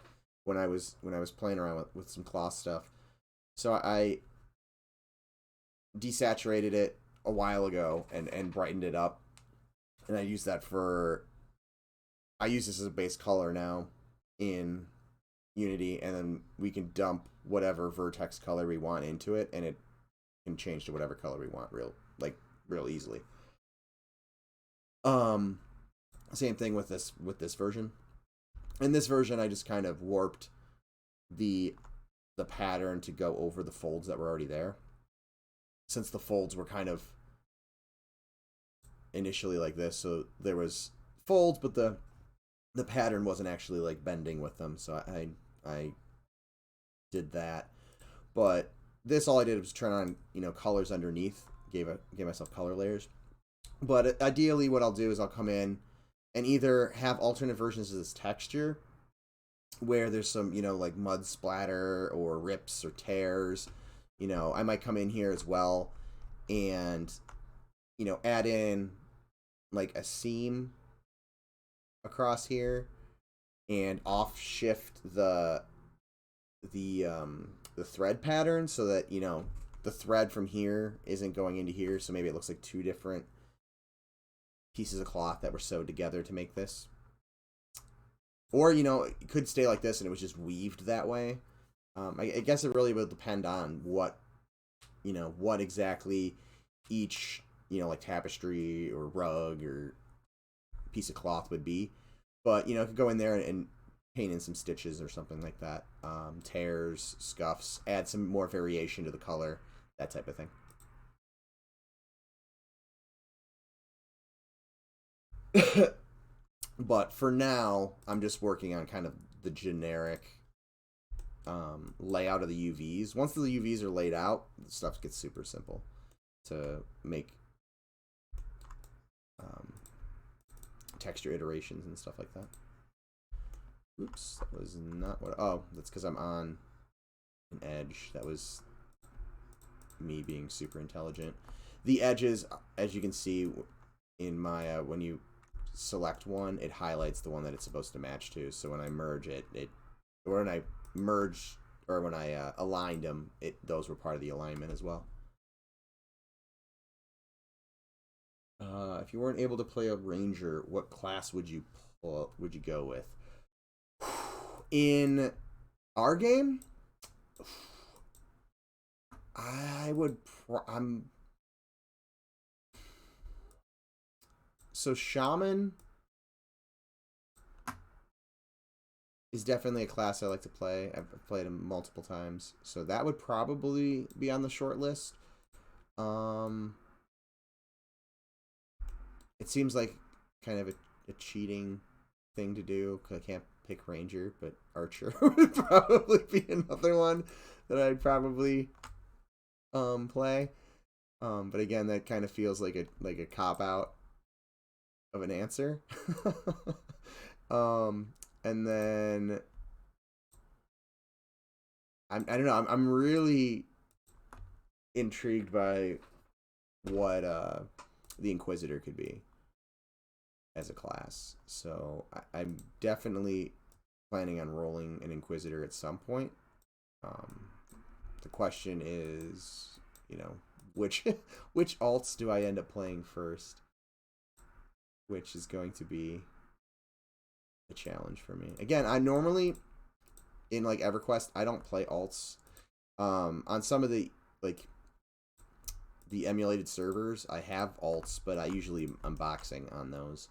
when I was playing around with some cloth stuff. So I desaturated it a while ago and brightened it up. And I use that I use this as a base color now in Unity, and then we can dump whatever vertex color we want into it, and it can change to whatever color we want real easily. Same thing with this version. In this version, I just kind of warped the pattern to go over the folds that were already there, since the folds were kind of initially like this, so there was folds, but the pattern wasn't actually like bending with them, so I did that. But this, all I did was turn on colors underneath, gave myself color layers. But ideally what I'll do is I'll come in and either have alternate versions of this texture where there's some like mud splatter or rips or tears. I might come in here as well and add in like a seam across here and off shift the thread pattern so that the thread from here isn't going into here, so maybe it looks like two different pieces of cloth that were sewed together to make this. Or it could stay like this and it was just weaved that way. I guess it really will depend on what exactly each like tapestry or rug or piece of cloth would be. But I could go in there and paint in some stitches or something like that, tears, scuffs, add some more variation to the color, that type of thing. But for now, I'm just working on kind of the generic layout of the UVs. Once the UVs are laid out, the stuff gets super simple to make texture iterations and stuff like that. Oops, that was not what... Oh, that's because I'm on an edge. That was me being super intelligent. The edges, as you can see in Maya, when you select one, it highlights the one that it's supposed to match to. So when I merge when I aligned them, those were part of the alignment as well. If you weren't able to play a ranger, what class would you go with? In our game, so shaman is definitely a class I like to play. I've played him multiple times, so that would probably be on the short list. It seems like kind of a cheating thing to do because I can't pick ranger, but archer would probably be another one that I'd probably play. But again, that kind of feels like a cop out of an answer. And then I don't know. I'm really intrigued by what the Inquisitor could be as a class. So I'm definitely planning on rolling an Inquisitor at some point. The question is, you know, which which alts do I end up playing first? Which is going to be a challenge for me. Again, I normally in like EverQuest I don't play alts. On some of the like the emulated servers, I have alts, but I usually unboxing on those.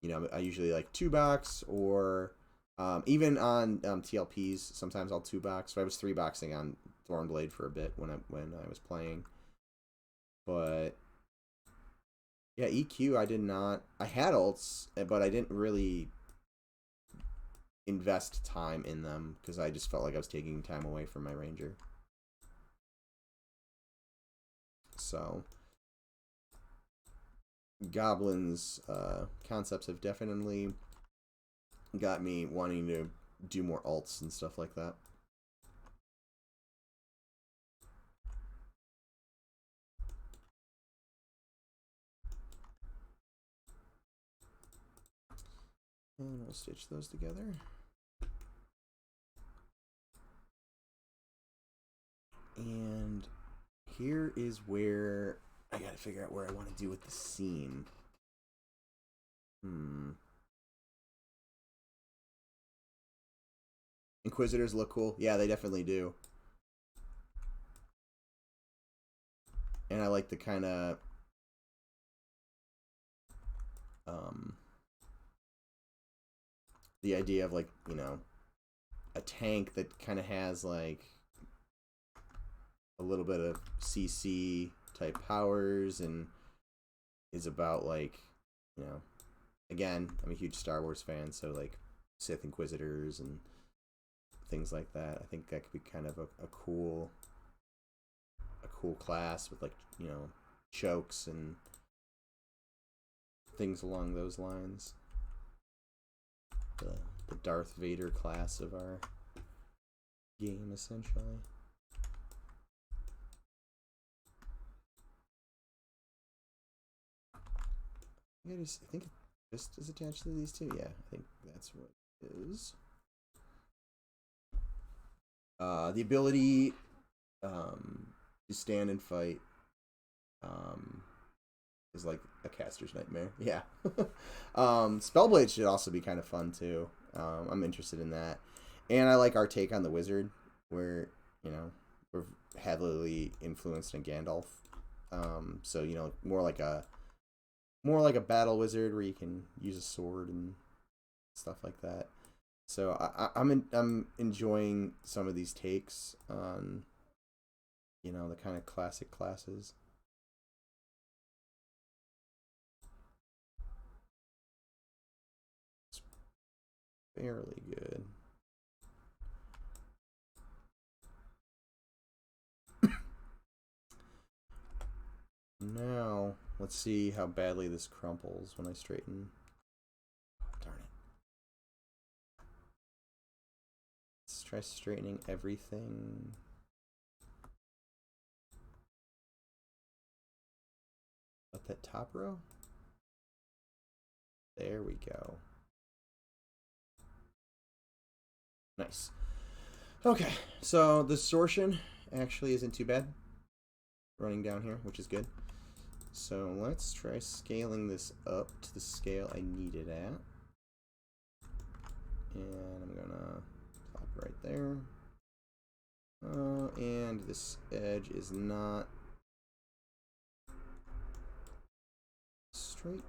You know, I usually like 2-box or even on TLPs. Sometimes I'll 2-box. So I was 3-boxing on Thornblade for a bit when I was playing. But yeah, EQ I did not. I had alts, but I didn't really invest time in them because I just felt like I was taking time away from my ranger. So Goblin's concepts have definitely got me wanting to do more alts and stuff like that. And we'll stitch those together. And here is where I gotta figure out where I want to do with the seam. Inquisitors look cool. Yeah, they definitely do. And I like the kind of the idea of like, you know, a tank that kind of has like a little bit of CC type powers and is about like, you know, again, I'm a huge Star Wars fan, so like Sith Inquisitors and things like that. I think that could be kind of a cool class with like, you know, chokes and things along those lines. The Darth Vader class of our game, essentially. I think it just is attached to these two. Yeah, I think that's what it is. The ability to stand and fight is like a caster's nightmare. Yeah. Spellblade should also be kind of fun too. I'm interested in that. And I like our take on the wizard, where, you know, we're heavily influenced in Gandalf. So, you know, more like a battle wizard where you can use a sword and stuff like that. So I'm enjoying some of these takes on, you know, the kind of classic classes. It's fairly good. Now, let's see how badly this crumples when I straighten. Darn it. Let's try straightening everything. But that top row? There we go. Nice. Okay, so the distortion actually isn't too bad. Running down here, which is good. So let's try scaling this up to the scale I need it at. And I'm gonna pop right there. And this edge is not straight.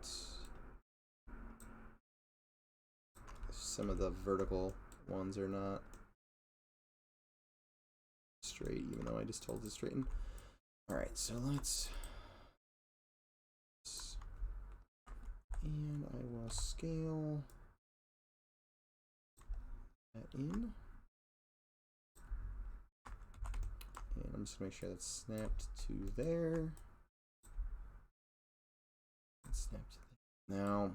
Some of the vertical ones are not straight, even though I just told it to straighten. Alright, so let's... And I will scale that in. And I'm just going to make sure that's snapped to there. Snapped to there. Now,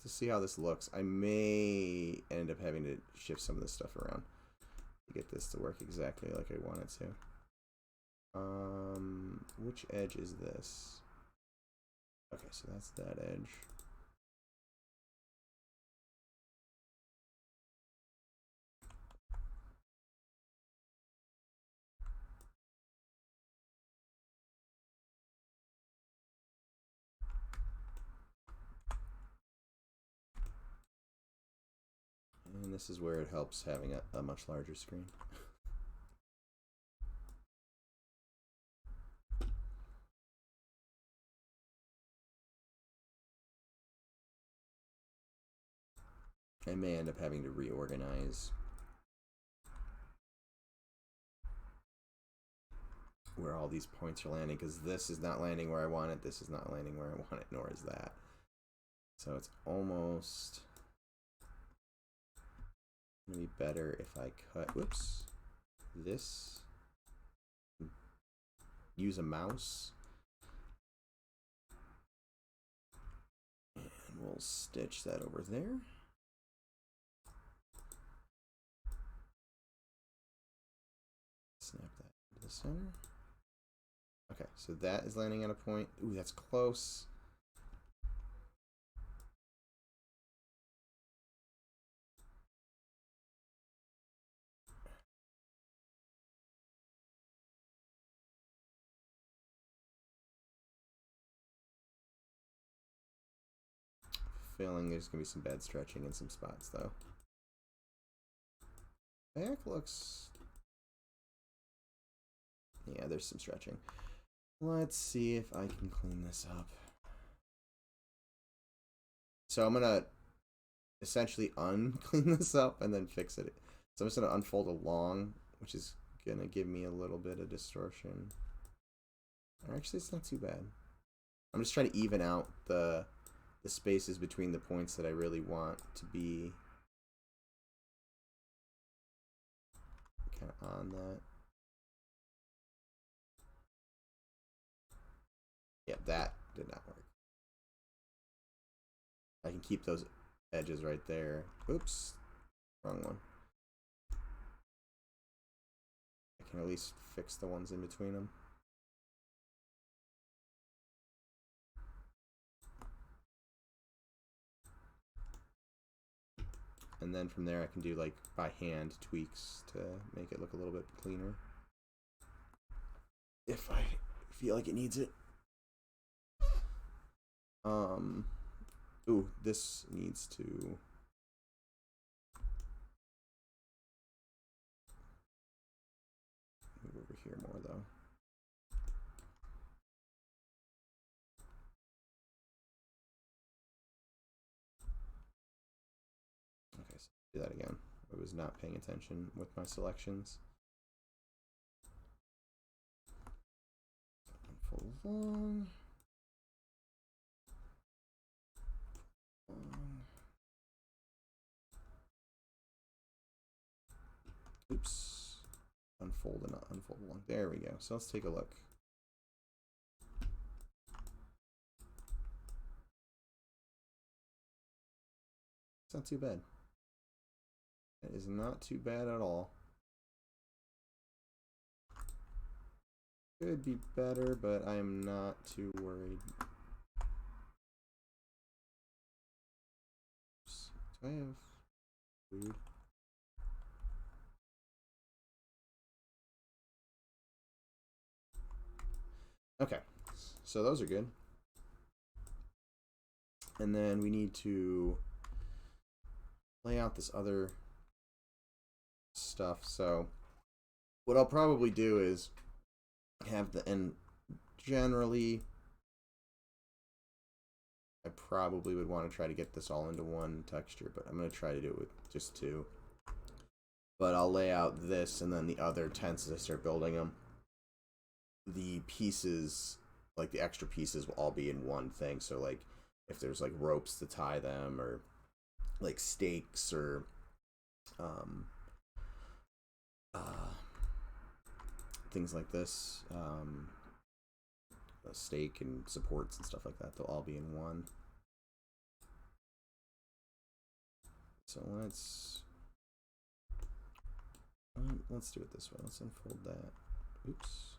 to see how this looks, I may end up having to shift some of this stuff around to get this to work exactly like I want it to. Which edge is this? Okay, so that's that edge. And this is where it helps having a much larger screen. I may end up having to reorganize where all these points are landing, because this is not landing where I want it, this is not landing where I want it, nor is that. So it's almost gonna be better if I cut, whoops, this, use a mouse, and we'll stitch that over there. Snap that to the center. Okay, so that is landing at a point. Ooh, that's close. Feeling there's gonna be some bad stretching in some spots though. Back looks, yeah, there's some stretching. Let's see if I can clean this up. So I'm gonna essentially unclean this up and then fix it. So I'm just gonna unfold along, which is gonna give me a little bit of distortion. Or actually, it's not too bad. I'm just trying to even out the spaces between the points that I really want to be kind of on that. Yeah, that did not work. I can keep those edges right there. Oops, wrong one. I can at least fix the ones in between them. And then from there I can do like by hand tweaks to make it look a little bit cleaner, if I feel like it needs it. Ooh, this needs to move over here more though. Okay, so do that again. I was not paying attention with my selections. Unfold long. Oops. Unfold and not unfold long. There we go. So let's take a look. It's not too bad. It is not too bad at all. Could be better, but I am not too worried. Oops. Do I have food? Okay, so those are good. And then we need to lay out this other stuff. So what I'll probably do is have the, and generally I probably would want to try to get this all into one texture, but I'm going to try to do it with just two. But I'll lay out this and then the other tents as I start building them. The pieces, like the extra pieces, will all be in one thing. So like if there's like ropes to tie them, or like stakes, or things like this, a stake and supports and stuff like that, they'll all be in one. So let's do it this way. Let's unfold that. Oops.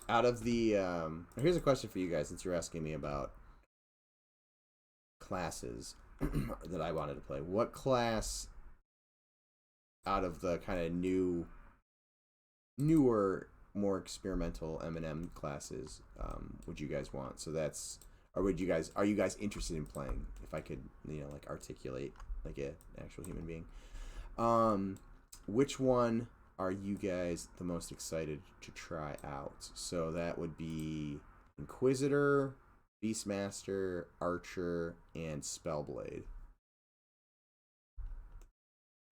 Out of the here's a question for you guys, since you're asking me about classes that I wanted to play. What class out of the kind of newer, more experimental M&M classes would you guys want? So that's, or are you guys interested in playing? If I could, like articulate like an actual human being. Which one are you guys the most excited to try out? So that would be Inquisitor, Beastmaster, Archer, and Spellblade.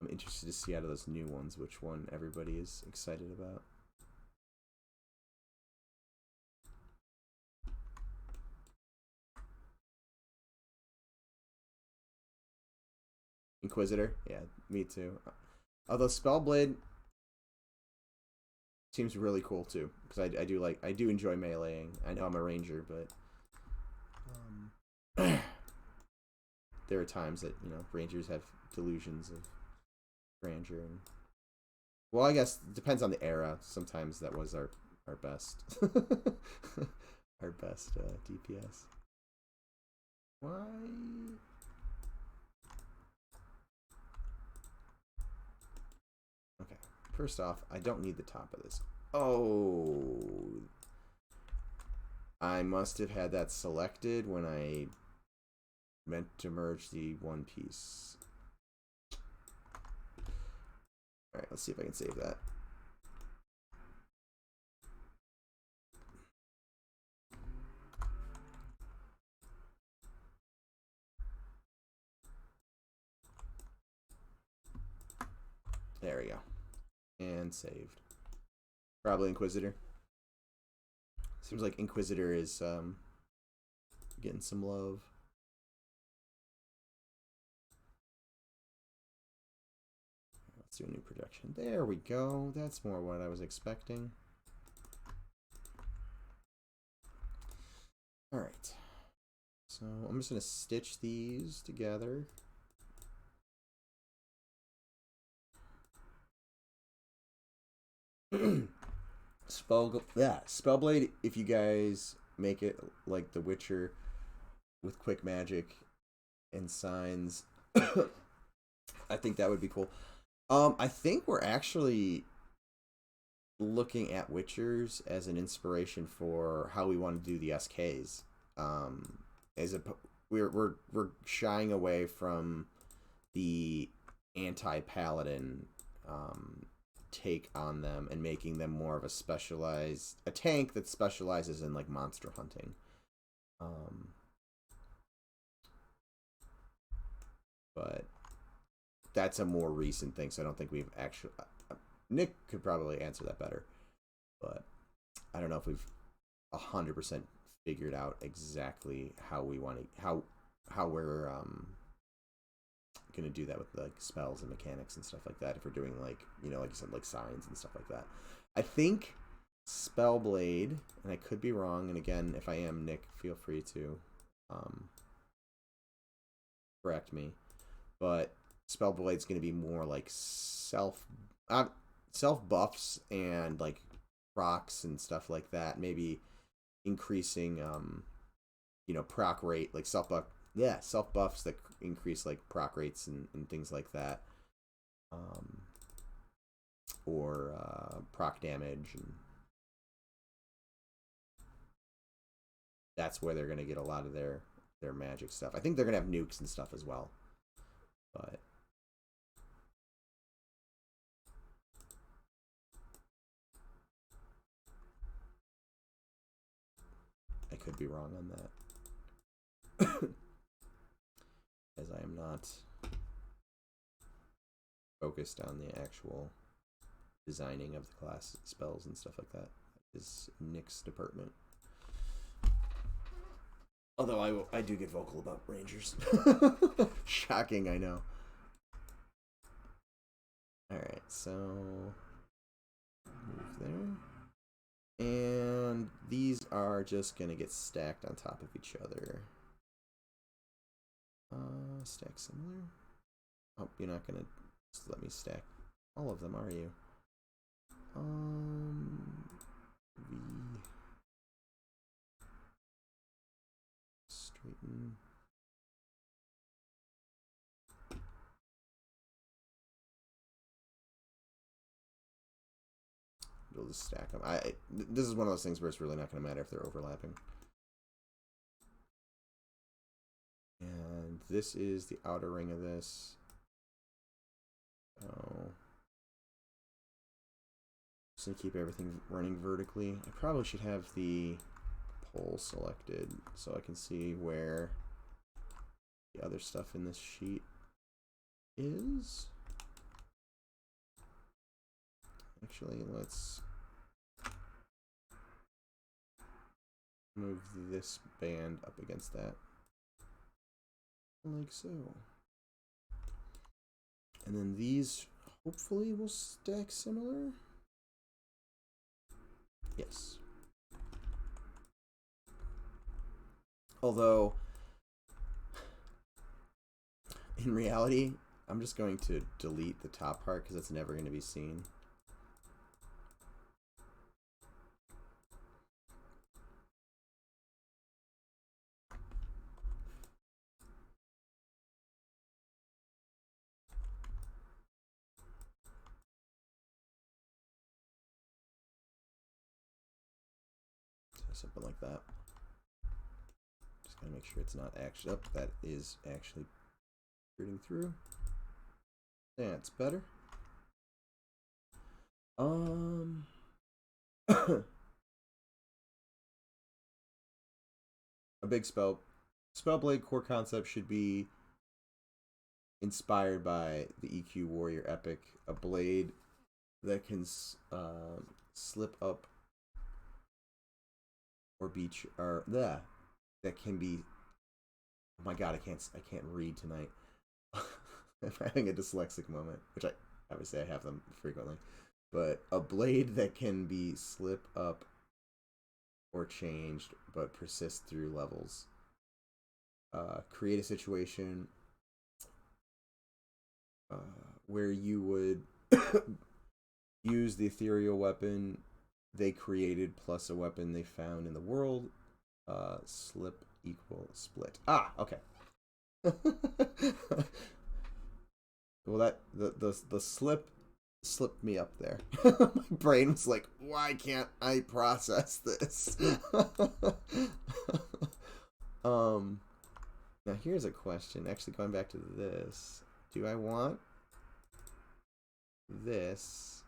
I'm interested to see out of those new ones which one everybody is excited about. Inquisitor? Yeah, me too. Although Spellblade seems really cool too, because I do enjoy meleeing. I know I'm a ranger, but there are times that rangers have delusions of grandeur. And well, I guess it depends on the era. Sometimes that was our best our best DPS. Why? Okay. First off, I don't need the top of this. Oh, I must have had that selected when I meant to merge the one piece. Alright, let's see if I can save that. There we go. And saved. Probably Inquisitor. Seems like Inquisitor is getting some love. Let's do a new production. There we go. That's more what I was expecting. Alright. So I'm just going to stitch these together. Spellblade, if you guys make it like The Witcher with quick magic and signs, I think that would be cool. I think we're actually looking at Witchers as an inspiration for how we want to do the SKs. We're shying away from the anti-paladin take on them and making them more of a tank that specializes in like monster hunting. But that's a more recent thing, so I don't think we've actually Nick could probably answer that better, but I don't know if we've 100% figured out exactly how we want to how we're gonna do that with like spells and mechanics and stuff like that. If we're doing like like you said, like signs and stuff like that. I think Spellblade, and I could be wrong, and again, if I am, Nick, feel free to correct me, but Spellblade's gonna be more like self buffs and like procs and stuff like that. Maybe increasing proc rate, like self buffs that increase like proc rates and things like that, or proc damage, and that's where they're gonna get a lot of their magic stuff. I think they're gonna have nukes and stuff as well, but I could be wrong on that. As I am not focused on the actual designing of the class spells and stuff like that. Is Nick's department. Although I do get vocal about rangers. Shocking, I know. Alright, so move there. And these are just gonna get stacked on top of each other. Stack similar. Oh, you're not gonna just let me stack all of them, are you? V. we'll just stack them. This is one of those things where it's really not going to matter if they're overlapping. And this is the outer ring of this. Oh. Just gonna keep everything running vertically. I probably should have the pole selected so I can see where the other stuff in this sheet is. Actually, let's move this band up against that. Like so. And then these hopefully will stack similar. Yes. Although, in reality, I'm just going to delete the top part because it's never going to be seen. Something like that. Just gotta make sure it's not actually up. That is actually reading through. That's better. A big spellblade core concept should be inspired by the EQ Warrior Epic, a blade that can slip up or beach or that can be. Oh my god, I can't read tonight. I'm having a dyslexic moment, which obviously I have them frequently. But a blade that can be slip up or changed but persist through levels. Create a situation where you would use the ethereal weapon they created plus a weapon they found in the world. Slip equal split. Ah, okay. Well, that the slip slipped me up there. My brain was like, why can't I process this? Now here's a question. Actually, going back to this, do I want this?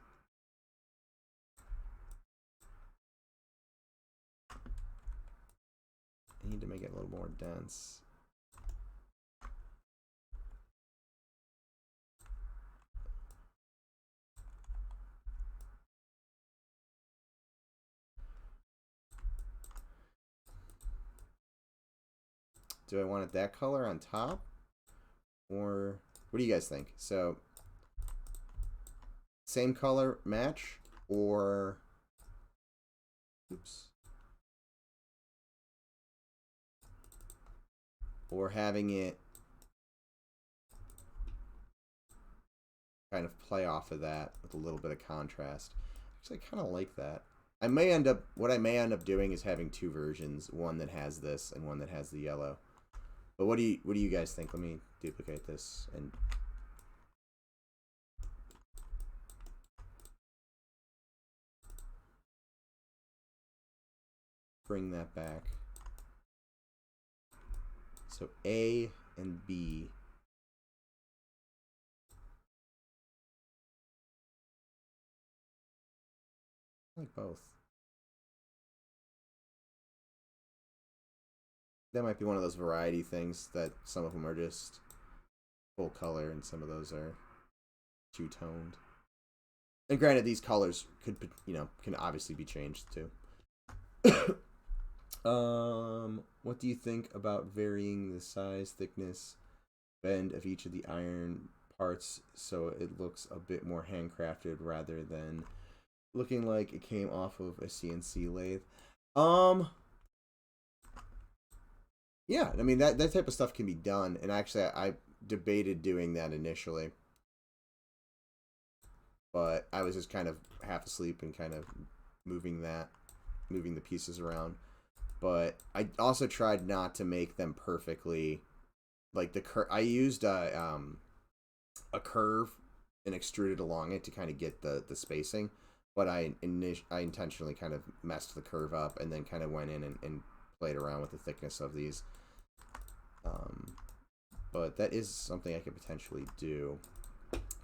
I need to make it a little more dense. Do I want it that color on top? Or what do you guys think? So, same color match or... Oops. Or having it kind of play off of that with a little bit of contrast. Actually, I kind of like that. What I may end up doing is having two versions, one that has this and one that has the yellow. But what do you guys think? Let me duplicate this and bring that back. So A and B. I like both. That might be one of those variety things that some of them are just full color and some of those are two-toned. And granted, these colors could, can obviously be changed too. What do you think about varying the size, thickness, bend of each of the iron parts so it looks a bit more handcrafted rather than looking like it came off of a CNC lathe? Yeah, I mean, that type of stuff can be done, and actually I debated doing that initially, but I was just kind of half asleep and kind of moving the pieces around. But I also tried not to make them perfectly, like I used a curve and extruded along it to kind of get the spacing, but I intentionally kind of messed the curve up and then kind of went in and played around with the thickness of these. But that is something I could potentially do.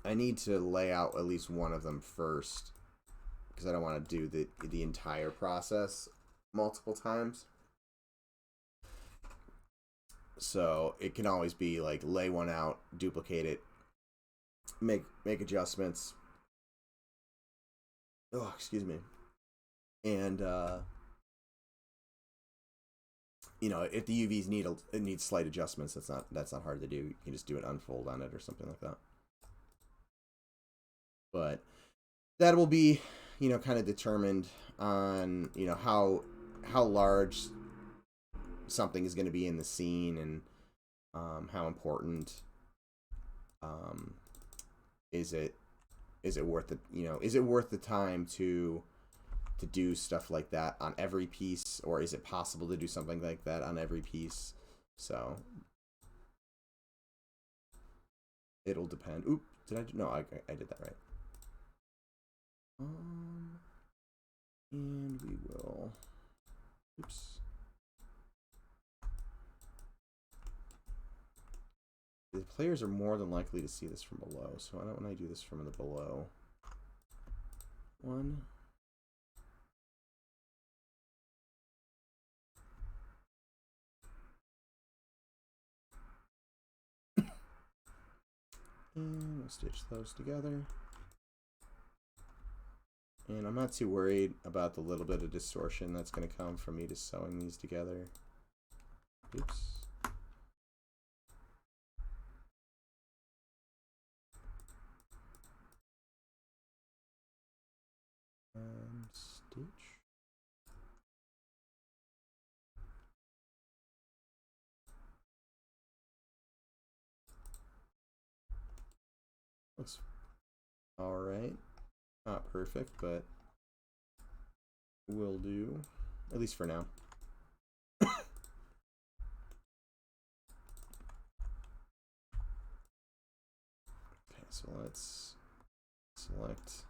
I need to lay out at least one of them first, because I don't want to do the entire process multiple times. So it can always be like lay one out, duplicate it, make adjustments. Oh, excuse me. And you know, if the UVs need slight adjustments, that's not hard to do. You can just do an unfold on it or something like that. But that will be, you know, kind of determined on, you know, how large something is going to be in the scene, and how important is it worth the, you know, is it worth the time to do stuff like that on every piece, or is it possible to do something like that on every piece? So it'll depend. Oop, did I do? No, I did that right. And we will. Oops. The players are more than likely to see this from below, so why don't I do this from the below one? And we'll stitch those together. And I'm not too worried about the little bit of distortion that's going to come from me just sewing these together. Oops. And stitch. Looks all right. Not perfect, but will do, at least for now. Okay, so let's select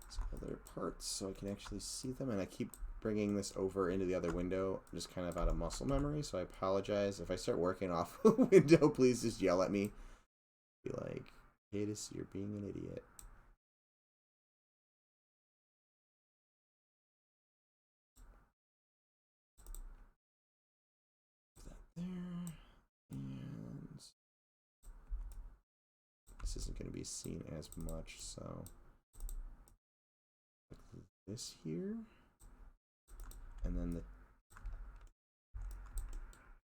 some other parts so I can actually see them, and I keep bringing this over into the other window just kind of out of muscle memory, so I apologize. If I start working off a window, please just yell at me. Be like, Cadis, you're being an idiot. There, and this isn't going to be seen as much, so like this here, and then the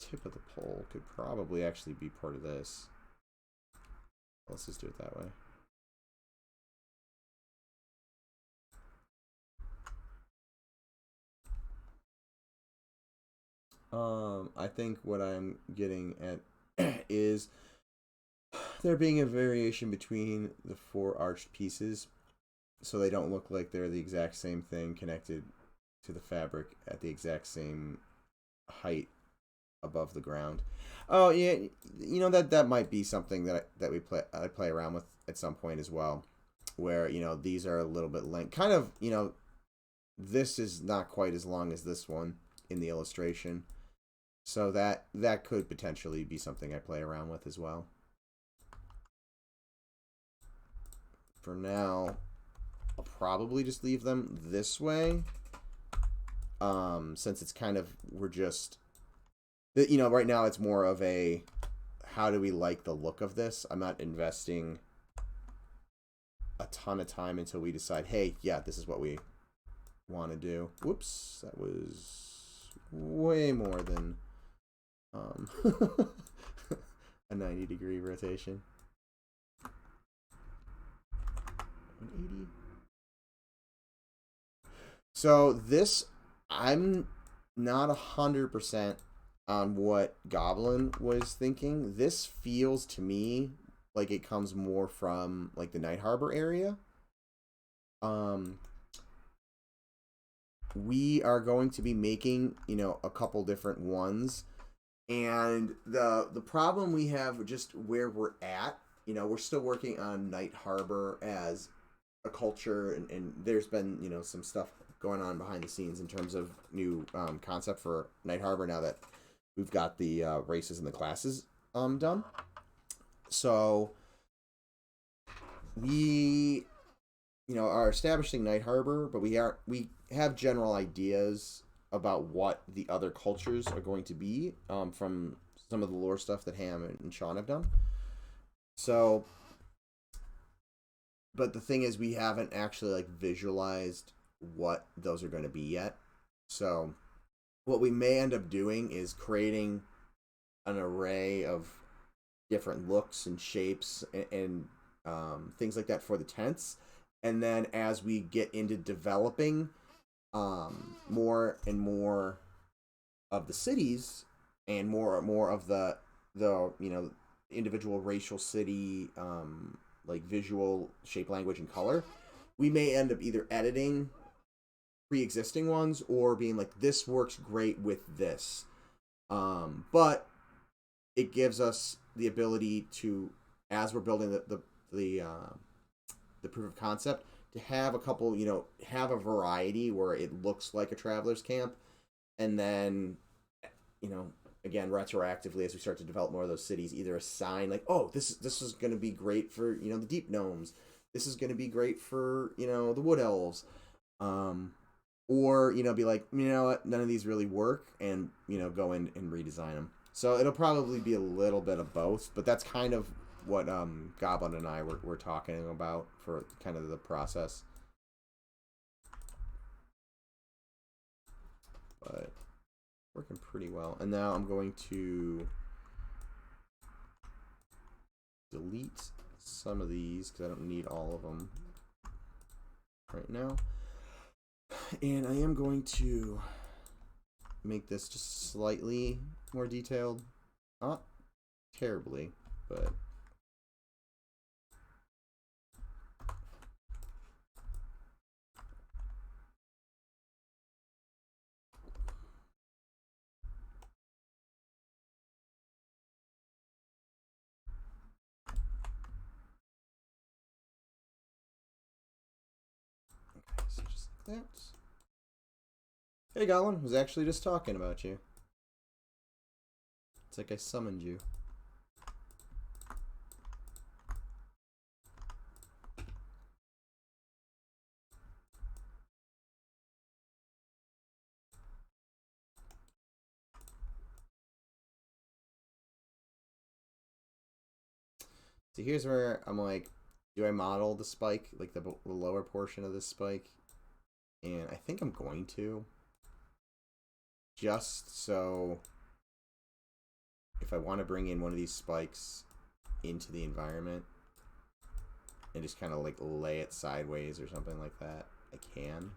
tip of the pole could probably actually be part of this. Let's just do it that way. I think what I'm getting at is there being a variation between the four arched pieces, so they don't look like they're the exact same thing connected to the fabric at the exact same height above the ground. Oh yeah, you know, that might be something that I play around with at some point as well, where, you know, these are a little bit length, kind of, you know, this is not quite as long as this one in the illustration. So that could potentially be something I play around with as well. For now, I'll probably just leave them this way. Since it's kind of, we're just, you know, right now it's more of a, how do we like the look of this? I'm not investing a ton of time until we decide, hey, yeah, this is what we want to do. Whoops, that was way more than a 90-degree rotation. 180. So this, I'm not 100% on what Goblin was thinking. This feels to me like it comes more from like the Night Harbor area. We are going to be making, you know, a couple different ones, and the problem we have just where we're at, you know, we're still working on Night Harbor as a culture, and there's been, you know, some stuff going on behind the scenes in terms of new concept for Night Harbor now that we've got the races and the classes done. So we, you know, are establishing Night Harbor, but we have general ideas about what the other cultures are going to be from some of the lore stuff that Ham and Sean have done. So, but the thing is, we haven't actually like visualized what those are going to be yet. So, what we may end up doing is creating an array of different looks and shapes and things like that for the tents. And then as we get into developing more and more of the cities and more of the you know, individual racial city like visual shape, language, and color, we may end up either editing pre-existing ones or being like, this works great with this, but it gives us the ability to, as we're building the proof of concept, to have a couple, you know, have a variety where it looks like a traveler's camp, and then, you know, again, retroactively, as we start to develop more of those cities, either assign like, oh, this is going to be great for, you know, the deep gnomes, this is going to be great for, you know, the wood elves, or, you know, be like, you know what, none of these really work, and, you know, go in and redesign them. So it'll probably be a little bit of both, but that's kind of what Goblin and I were talking about for kind of the process. But working pretty well. And now I'm going to delete some of these because I don't need all of them right now. And I am going to make this just slightly more detailed. Not terribly, but okay, so just like that. Hey Goblin, was actually just talking about you. It's like I summoned you. So here's where I'm like, do I model the spike, like the lower portion of this spike? And I think I'm going to. Just so if I want to bring in one of these spikes into the environment and just kind of like lay it sideways or something like that, I can.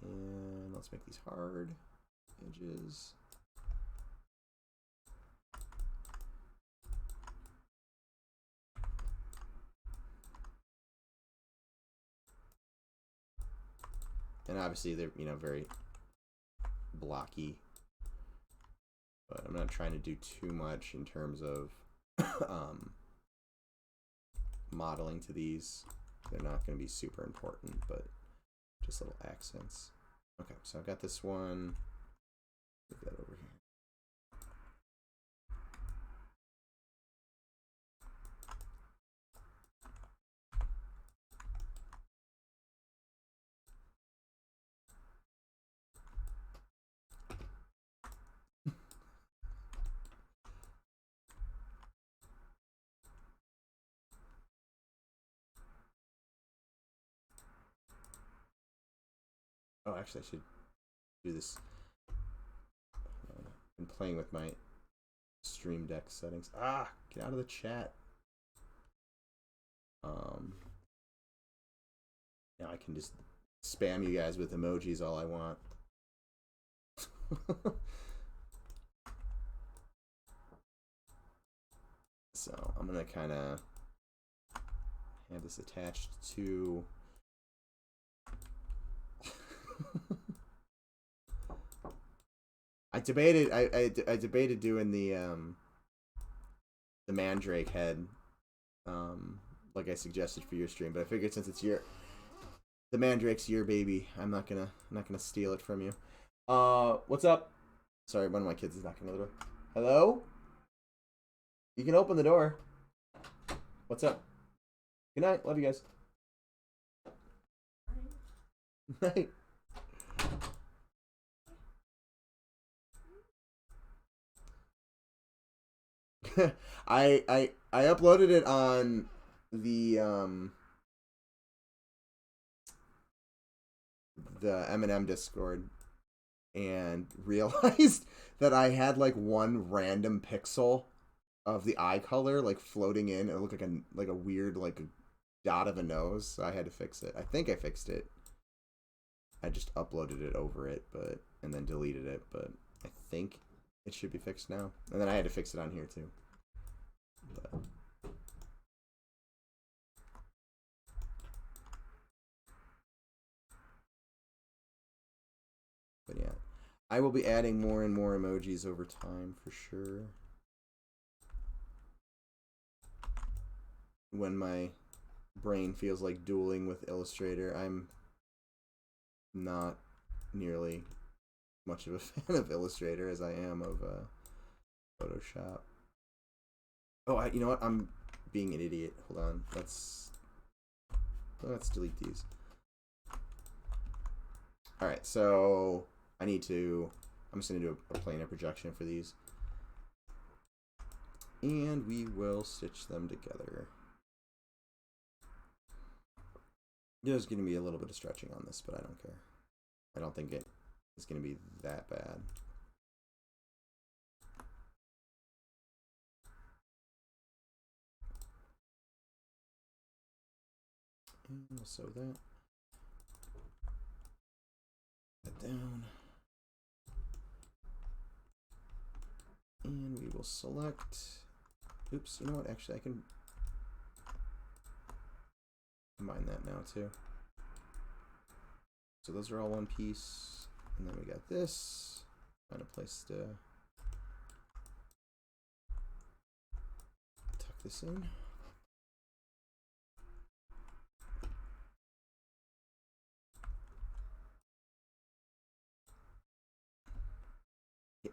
And let's make these hard edges. And obviously they're, you know, very blocky, but I'm not trying to do too much in terms of modeling to these. They're not going to be super important, but just little accents. Okay, so I've got this one. Move that over here. Oh, actually, I should do this. I've been playing with my Stream Deck settings. Ah, get out of the chat. Now I can just spam you guys with emojis all I want. So I'm gonna kind of have this attached to. I debated. I debated doing the the mandrake head, like I suggested for your stream. But I figured since it's the mandrake's your baby, I'm not gonna steal it from you. What's up? Sorry, one of my kids is knocking on the door. Hello? You can open the door. What's up? Good night. Love you guys. Night. I uploaded it on the M&M Discord and realized that I had like one random pixel of the eye color like floating in. It looked like a weird like a dot of a nose. So I had to fix it. I think I fixed it. I just uploaded it over it, and then deleted it, but I think it should be fixed now. And then I had to fix it on here too. But yeah, I will be adding more and more emojis over time for sure. When my brain feels like dueling with Illustrator, I'm not nearly much of a fan of Illustrator as I am of Photoshop. Oh, you know what? I'm being an idiot. Hold on. Let's delete these. All right, so I'm just gonna do a planar projection for these, and we will stitch them together. There's gonna be a little bit of stretching on this, but I don't care. I don't think it is gonna be that bad. And we'll sew that down. And we will select, oops, you know what, actually I can combine that now too. So those are all one piece, and then we got this, find a place to tuck this in.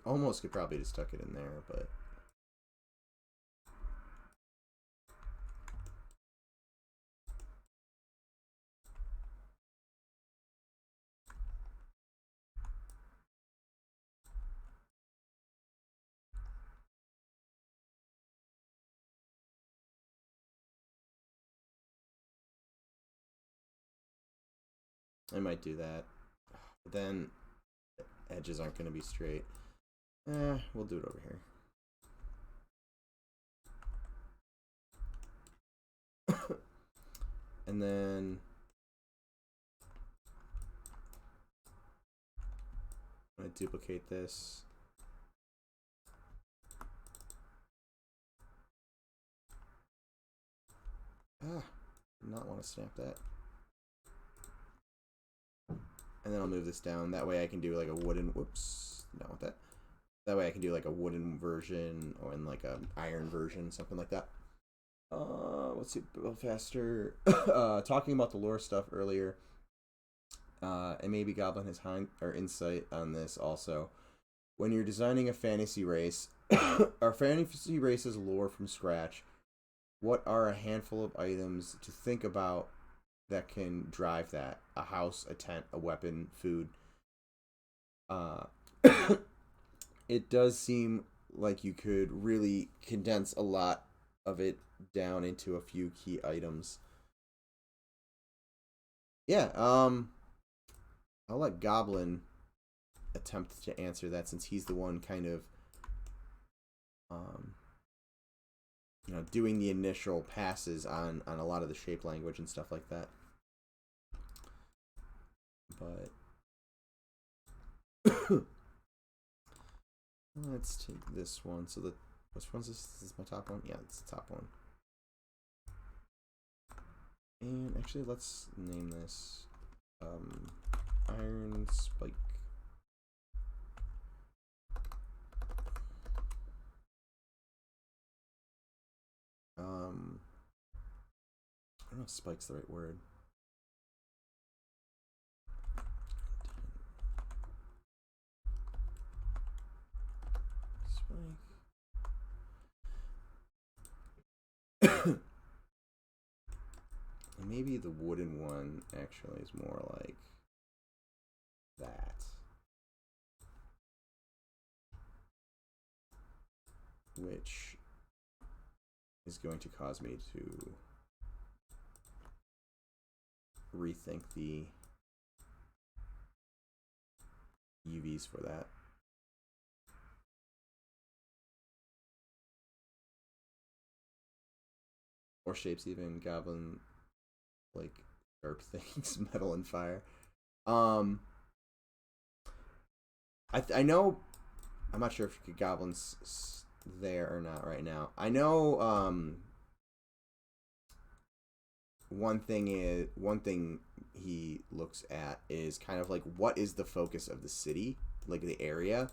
Almost could probably just tuck it in there, but I might do that. But then the edges aren't going to be straight. We'll do it over here. And then I'm going to duplicate this. Did not want to snap that. And then I'll move this down. That way I can do like a wooden, whoops, not with that. That way I can do like a wooden version or in like an iron version, something like that. Let's see, a little faster. Talking about the lore stuff earlier. And maybe Goblin has insight on this also. When you're designing a fantasy race, our fantasy race's lore from scratch, what are a handful of items to think about that can drive that? A house, a tent, a weapon, food. It does seem like you could really condense a lot of it down into a few key items. Yeah, I'll let Goblin attempt to answer that since he's the one kind of doing the initial passes on a lot of the shape language and stuff like that. But let's take this one. So which one's this? This is my top one? Yeah, it's the top one. And actually, let's name this Iron Spike. know if spike's the right word. Spike. And maybe the wooden one actually is more like that. Which is going to cause me to rethink the UVs for that. Or shapes even, Goblin, like sharp things, metal and fire. I know, I'm not sure if Goblin's there or not right now. I know one thing he looks at is kind of like what is the focus of the city, like the area.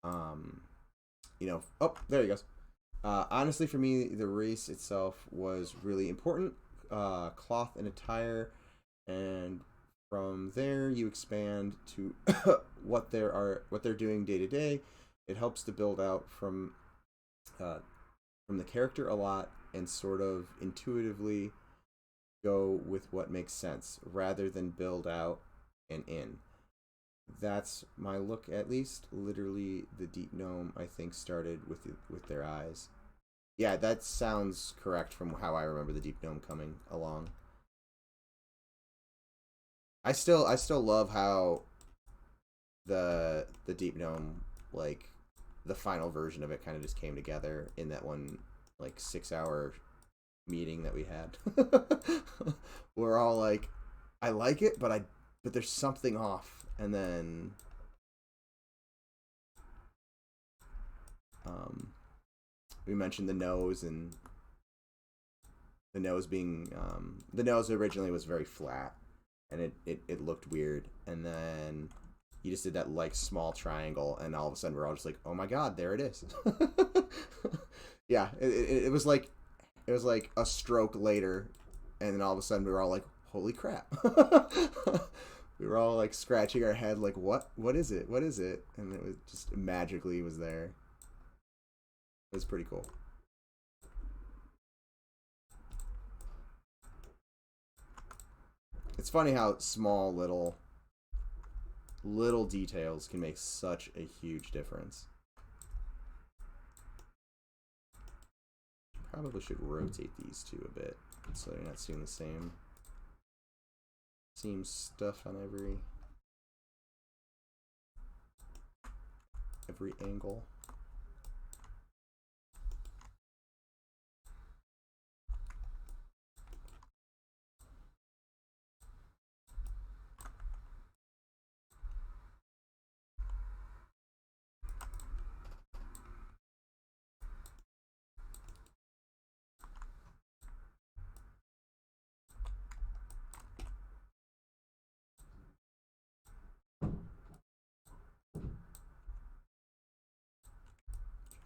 You know, oh, there he goes. Honestly, for me, the race itself was really important. Cloth and attire, and from there you expand to what they're doing day to day. It helps to build out from the character a lot and sort of intuitively go with what makes sense rather than build out and in. That's my look, at least. Literally, the deep gnome, I think, started with their eyes. Yeah, that sounds correct from how I remember the deep gnome coming along. I still love how the deep gnome, like the final version of it, kind of just came together in that one like 6-hour meeting that we had. We're all like, I like it, but there's something off. And then we mentioned the nose, and the nose being the nose originally was very flat, and it looked weird, and then you just did that like small triangle, and all of a sudden we're all just like, oh my god, there it is. Yeah, it was like a stroke later, and then all of a sudden we were all like, holy crap. We were all like scratching our head like, what is it, and it was just magically was there. It was pretty cool. It's funny how small little details can make such a huge difference. Probably should rotate these two a bit so you're not seeing the same stuff on every angle.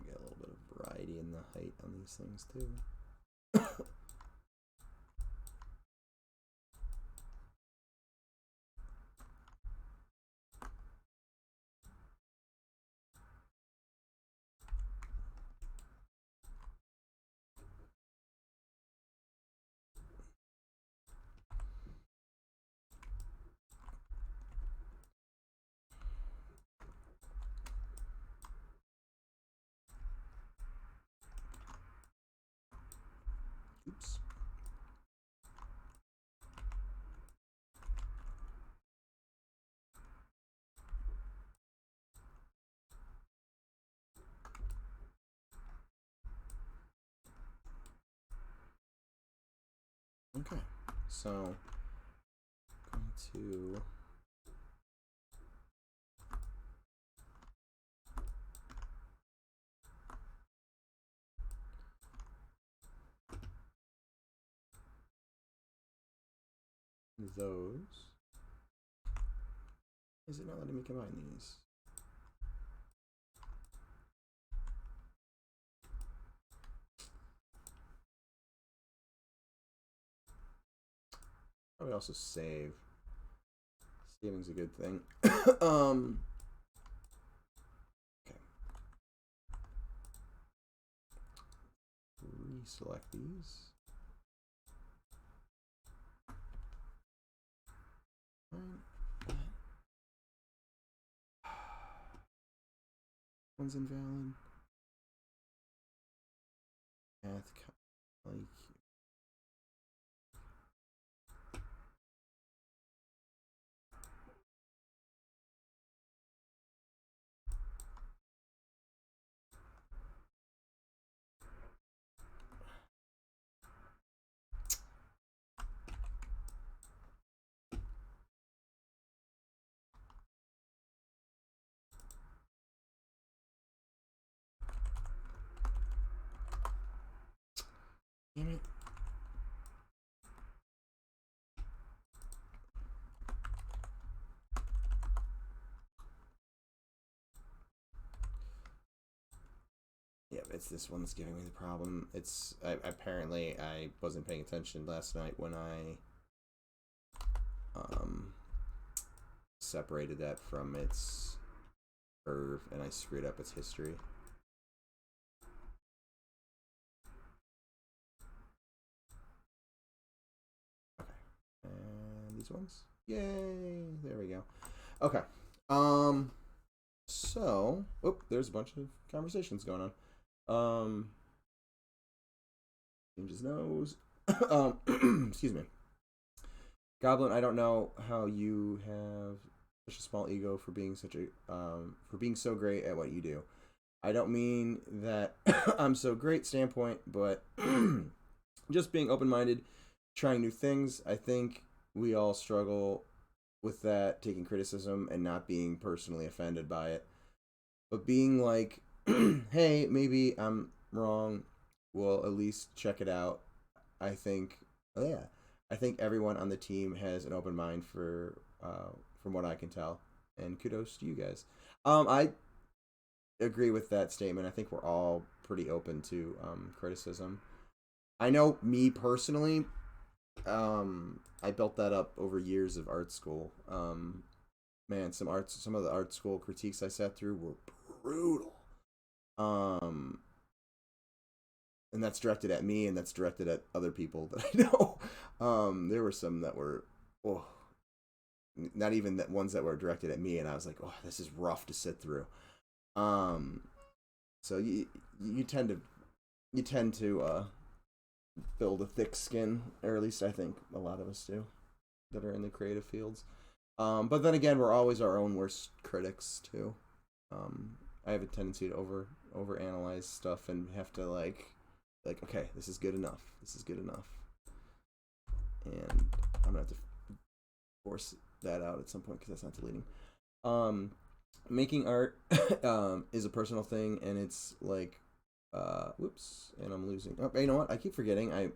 Get a little bit of variety in the height on these things too. Oops. Okay, so going to those. Is it not letting me combine these? Probably also save. Saving's a good thing. Okay. Reselect these. One's invalid. Path like damn it. Yeah, it's this one that's giving me the problem. It's apparently I wasn't paying attention last night when I separated that from its curve and I screwed up its history. Okay, and these ones, yay! There we go. Okay, so there's a bunch of conversations going on. Changes nose. Excuse me. Goblin, I don't know how you have such a small ego for being such a for being so great at what you do. I don't mean that I'm so great standpoint, but just being open-minded, trying new things. I think we all struggle with that, taking criticism and not being personally offended by it. But being like, hey, maybe I'm wrong. We'll at least check it out. I think, I think everyone on the team has an open mind for, from what I can tell. And kudos to you guys. I agree with that statement. I think we're all pretty open to criticism. I know me personally, I built that up over years of art school. Man, some of the art school critiques I sat through were brutal. And that's directed at me, and that's directed at other people that I know. There were some that were, not even that ones that were directed at me, and I was like, oh, this is rough to sit through. So you tend to build a thick skin, or at least I think a lot of us do that are in the creative fields. But then again, we're always our own worst critics too. I have a tendency to overanalyze stuff and have to like okay, this is good enough. This is good enough. And I'm gonna have to force that out at some point because that's not deleting. Making art is a personal thing, and it's like, whoops, and I'm losing. Oh, you know what? I keep forgetting. I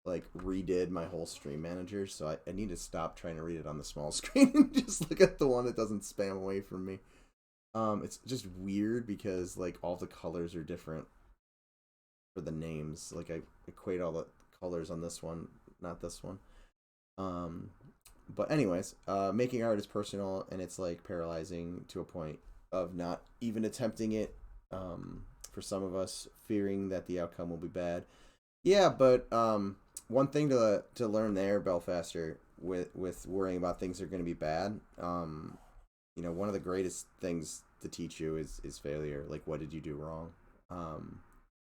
like redid my whole stream manager, so I need to stop trying to read it on the small screen and just look at the one that doesn't spam away from me. It's just weird because like all the colors are different for the names. Like I equate all the colors on this one, not this one. But anyways, making art is personal, and it's like paralyzing to a point of not even attempting it. For some of us, fearing that the outcome will be bad. Yeah, but one thing to learn there, Belfaster, with worrying about things that are going to be bad. You know, one of the greatest things to teach you is failure. Like, what did you do wrong?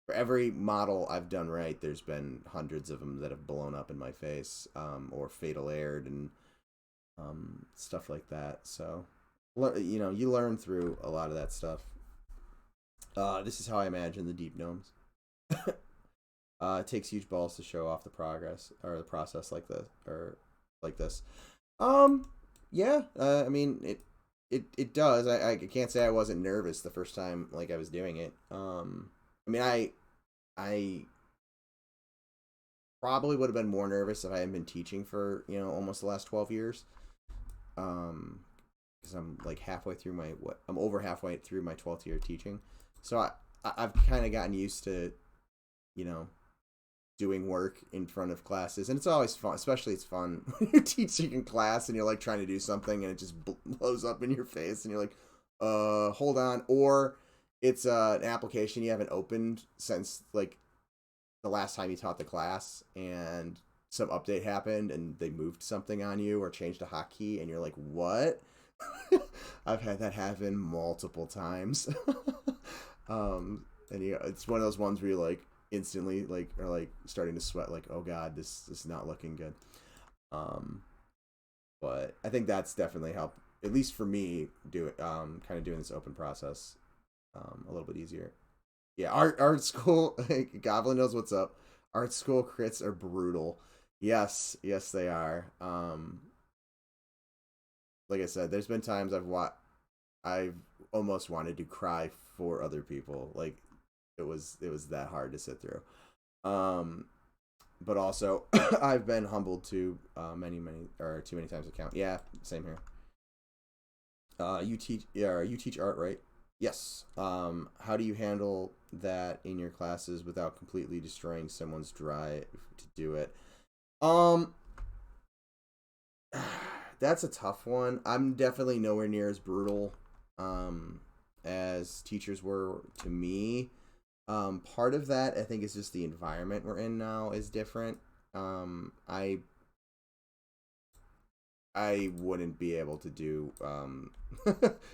For every model I've done right, there's been hundreds of them that have blown up in my face, or fatal aired and stuff like that. So, you know, you learn through a lot of that stuff. This is how I imagine the deep gnomes. It takes huge balls to show off the progress or the process like this. Yeah. I mean, it does. I can't say I wasn't nervous the first time like I was doing it. I mean, I probably would have been more nervous if I hadn't been teaching for, you know, almost the last 12 years. Because I'm like I'm over halfway through my 12th year teaching. So I've kind of gotten used to, you know, doing work in front of classes, and it's always fun. Especially it's fun when you're teaching in class and you're like trying to do something and it just blows up in your face and you're like, hold on. Or it's an application you haven't opened since like the last time you taught the class, and some update happened and they moved something on you or changed a hotkey, and you're like, what? I've had that happen multiple times. And it's one of those ones where you're like instantly like are like starting to sweat, like, oh god, this is not looking good. But I think that's definitely helped, at least for me, do it kind of doing this open process a little bit easier. Yeah, art school. Goblin knows what's up. Art school crits are brutal. Yes, they are. Like I said, there's been times I've almost wanted to cry for other people. Like it was that hard to sit through. But also I've been humbled too many or too many times to count. Yeah, same here. You teach art, right? Yes. How do you handle that in your classes without completely destroying someone's drive to do it? That's a tough one. I'm definitely nowhere near as brutal as teachers were to me. Part of that, I think, is just the environment we're in now is different. I wouldn't be able to do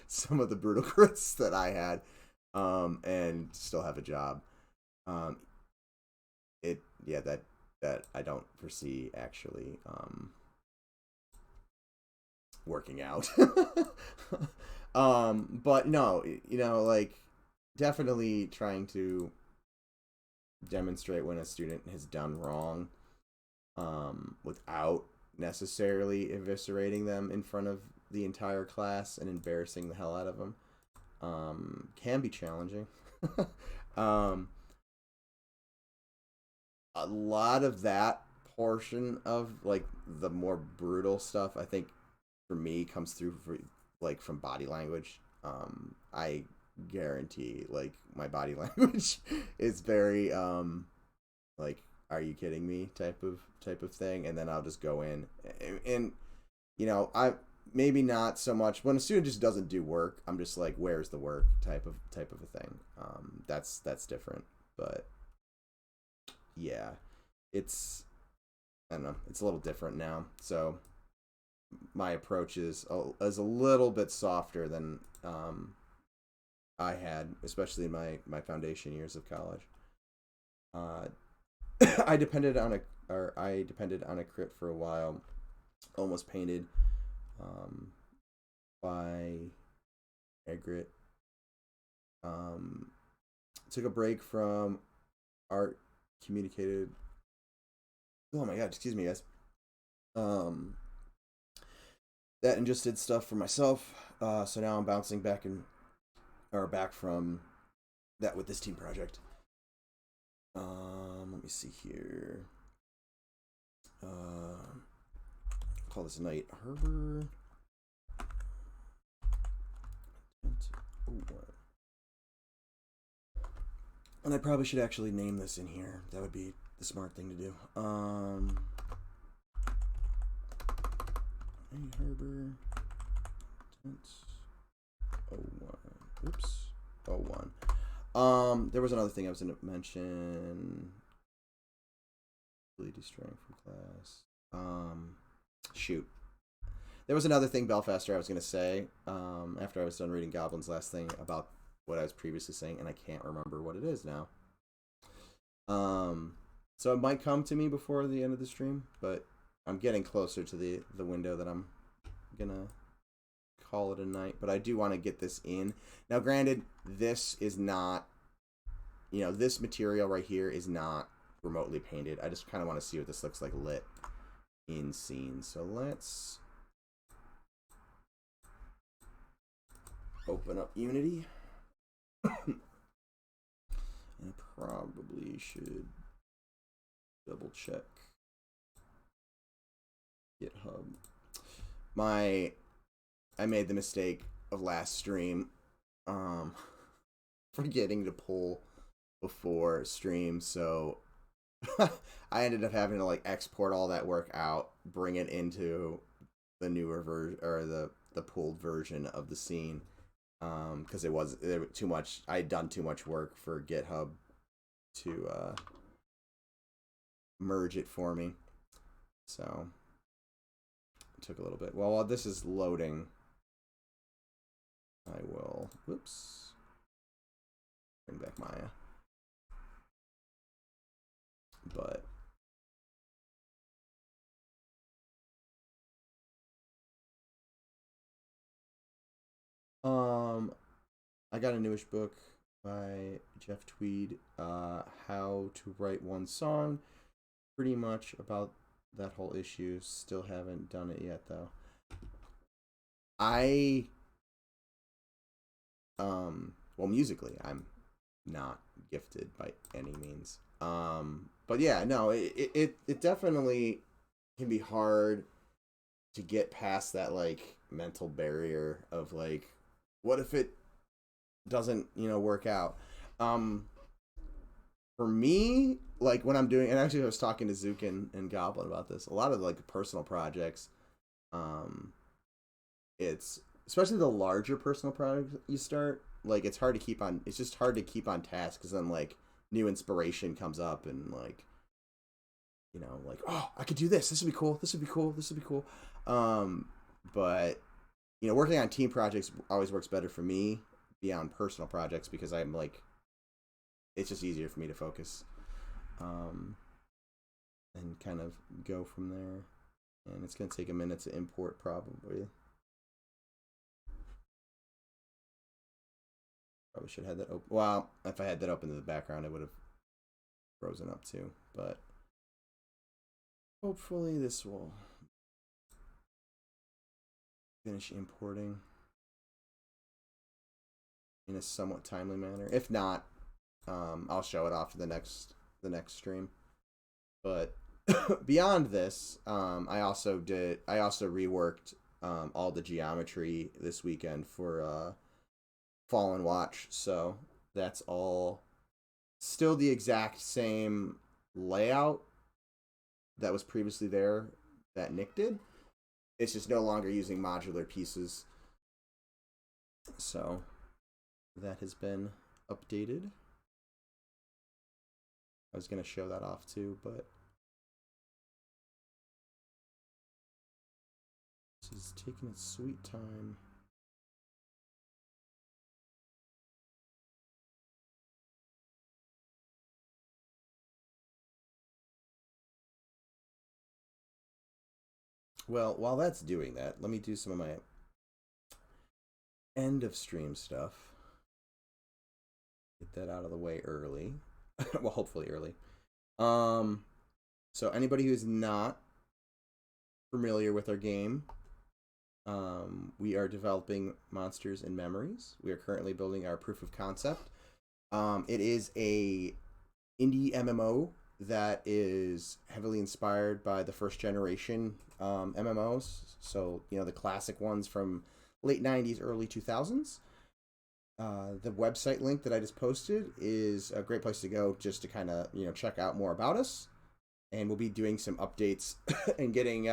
some of the brutal crits that I had and still have a job. That I don't foresee actually working out. But no, like definitely trying to demonstrate when a student has done wrong without necessarily eviscerating them in front of the entire class and embarrassing the hell out of them can be challenging. A lot of that portion of like the more brutal stuff, I think, for me comes through from body language. I guarantee like my body language is very like, are you kidding me type of thing, and then I'll just go in and I maybe not so much when a student just doesn't do work, I'm just like, where's the work type of a thing. That's different, but yeah, I don't know, it's a little different now, so my approach is a little bit softer than I had, especially in my foundation years of college. I depended on a crit for a while, almost painted by Egret. Took a break from art, communicated. Oh my god, excuse me, guys. That and just did stuff for myself. So now I'm bouncing back from that with this team project. Let me see here. Call this Night Harbor. And I probably should actually name this in here. That would be the smart thing to do. Night Harbor. Tenets. 01. Oops. 01. There was another thing I was going to mention. Really distracting from class. Shoot. There was another thing, Belfaster, I was going to say after I was done reading Goblin's last thing about what I was previously saying, and I can't remember what it is now. So it might come to me before the end of the stream, but I'm getting closer to the window that I'm going to call it a night, but I do want to get this in. Now, granted, this is not, this material right here is not remotely painted. I just kind of want to see what this looks like lit in scene. So let's open up Unity. And probably should double check GitHub. I made the mistake of last stream forgetting to pull before stream, so I ended up having to like export all that work out, bring it into the newer version or the pulled version of the scene, because it was too much. I had done too much work for GitHub to merge it for me, so it took a little bit. Well, while this is loading, I will. Whoops. Bring back Maya. But I got a newish book by Jeff Tweed, How to Write One Song, pretty much about that whole issue. Still haven't done it yet though. Well, musically, I'm not gifted by any means. But yeah, no, it definitely can be hard to get past that like mental barrier of like, what if it doesn't work out. For me, like when I'm doing, and actually I was talking to Zook and Goblin about this, a lot of like personal projects, it's especially the larger personal projects you start, like it's hard to keep on, it's just hard to keep on task because then like new inspiration comes up and like like, oh, I could do this, this would be cool, this would be cool, this would be cool. But working on team projects always works better for me beyond personal projects because I'm like, it's just easier for me to focus and kind of go from there. And it's going to take a minute to import probably. Probably should have that open. Well, if I had that open in the background, it would have frozen up too. But hopefully this will finish importing in a somewhat timely manner. If not, I'll show it off to the next stream. But beyond this, I also reworked all the geometry this weekend for Fallen Watch. So that's all still the exact same layout that was previously there that Nick did. It's just no longer using modular pieces. So that has been updated. I was going to show that off too, but this is taking its sweet time. Well, while that's doing that, let me do some of my end of stream stuff. Get that out of the way early. Well, hopefully early. So anybody who's not familiar with our game, we are developing Monsters and Memories. We are currently building our proof of concept. It is a indie MMO that is heavily inspired by the first generation MMOs. So, the classic ones from late 90s, early 2000s. The website link that I just posted is a great place to go just to kind of, check out more about us. And we'll be doing some updates and getting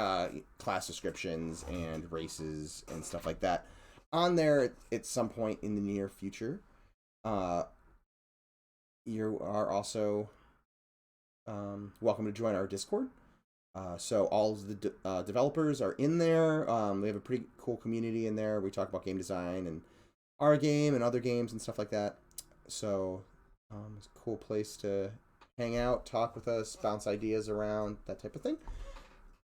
class descriptions and races and stuff like that on there at some point in the near future. You are also welcome to join our Discord. So all of the developers are in there. We have a pretty cool community in there. We talk about game design and our game and other games and stuff like that. So it's a cool place to hang out, talk with us, bounce ideas around, that type of thing.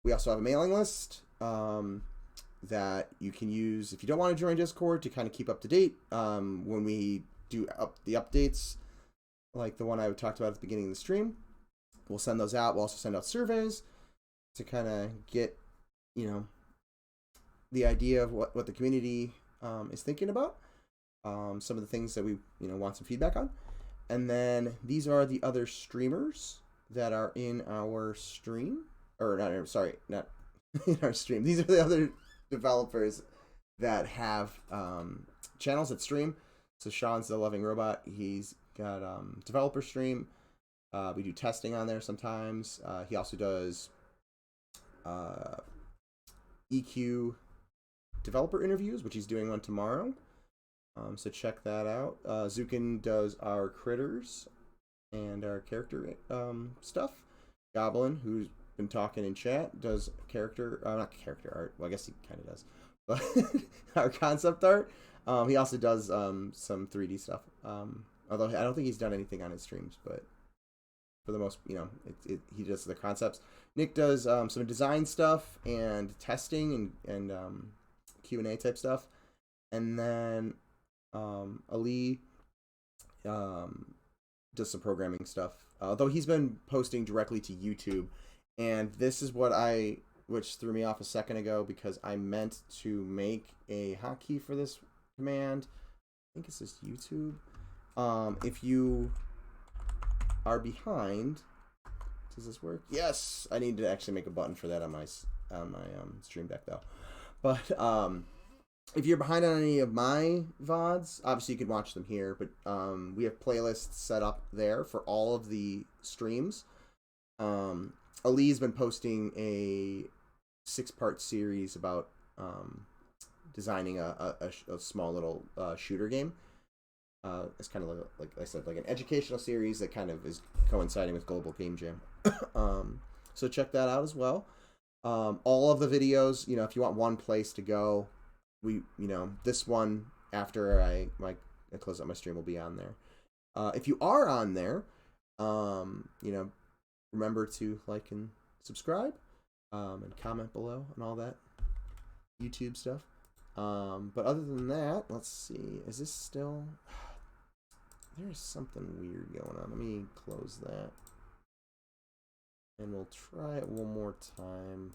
We also have a mailing list that you can use if you don't want to join Discord to kind of keep up to date when we do the updates, like the one I talked about at the beginning of the stream. We'll send those out. We'll also send out surveys to kind of get, the idea of what the community is thinking about. Some of the things that we, want some feedback on. And then these are the other streamers that are in our stream. Or not in our stream. These are the other developers that have channels that stream. So Sean's the Loving Robot. He's got developer stream. We do testing on there sometimes. He also does EQ developer interviews, which he's doing one tomorrow. So check that out. Zukin does our critters and our character stuff. Goblin, who's been talking in chat, does character, not character art. Well, I guess he kind of does, but our concept art. He also does some 3D stuff. Although I don't think he's done anything on his streams, but for the most, he does the concepts. Nick does some design stuff and testing and Q&A type stuff, and then Ali does some programming stuff. Although he's been posting directly to YouTube, and this is which threw me off a second ago because I meant to make a hotkey for this command. I think it says YouTube. If you are behind, does this work? Yes, I need to actually make a button for that on my stream deck though. But if you're behind on any of my VODs, obviously you can watch them here, but we have playlists set up there for all of the streams. Ali's been posting a 6-part series about designing a small little shooter game. It's kind of like I said, like an educational series that kind of is coinciding with Global Game Jam. So check that out as well. All of the videos, if you want one place to go, this one after I close up my stream will be on there. If you are on there, remember to like and subscribe, and comment below and all that YouTube stuff. But other than that, let's see. Is this still? There's something weird going on. Let me close that. And we'll try it one more time.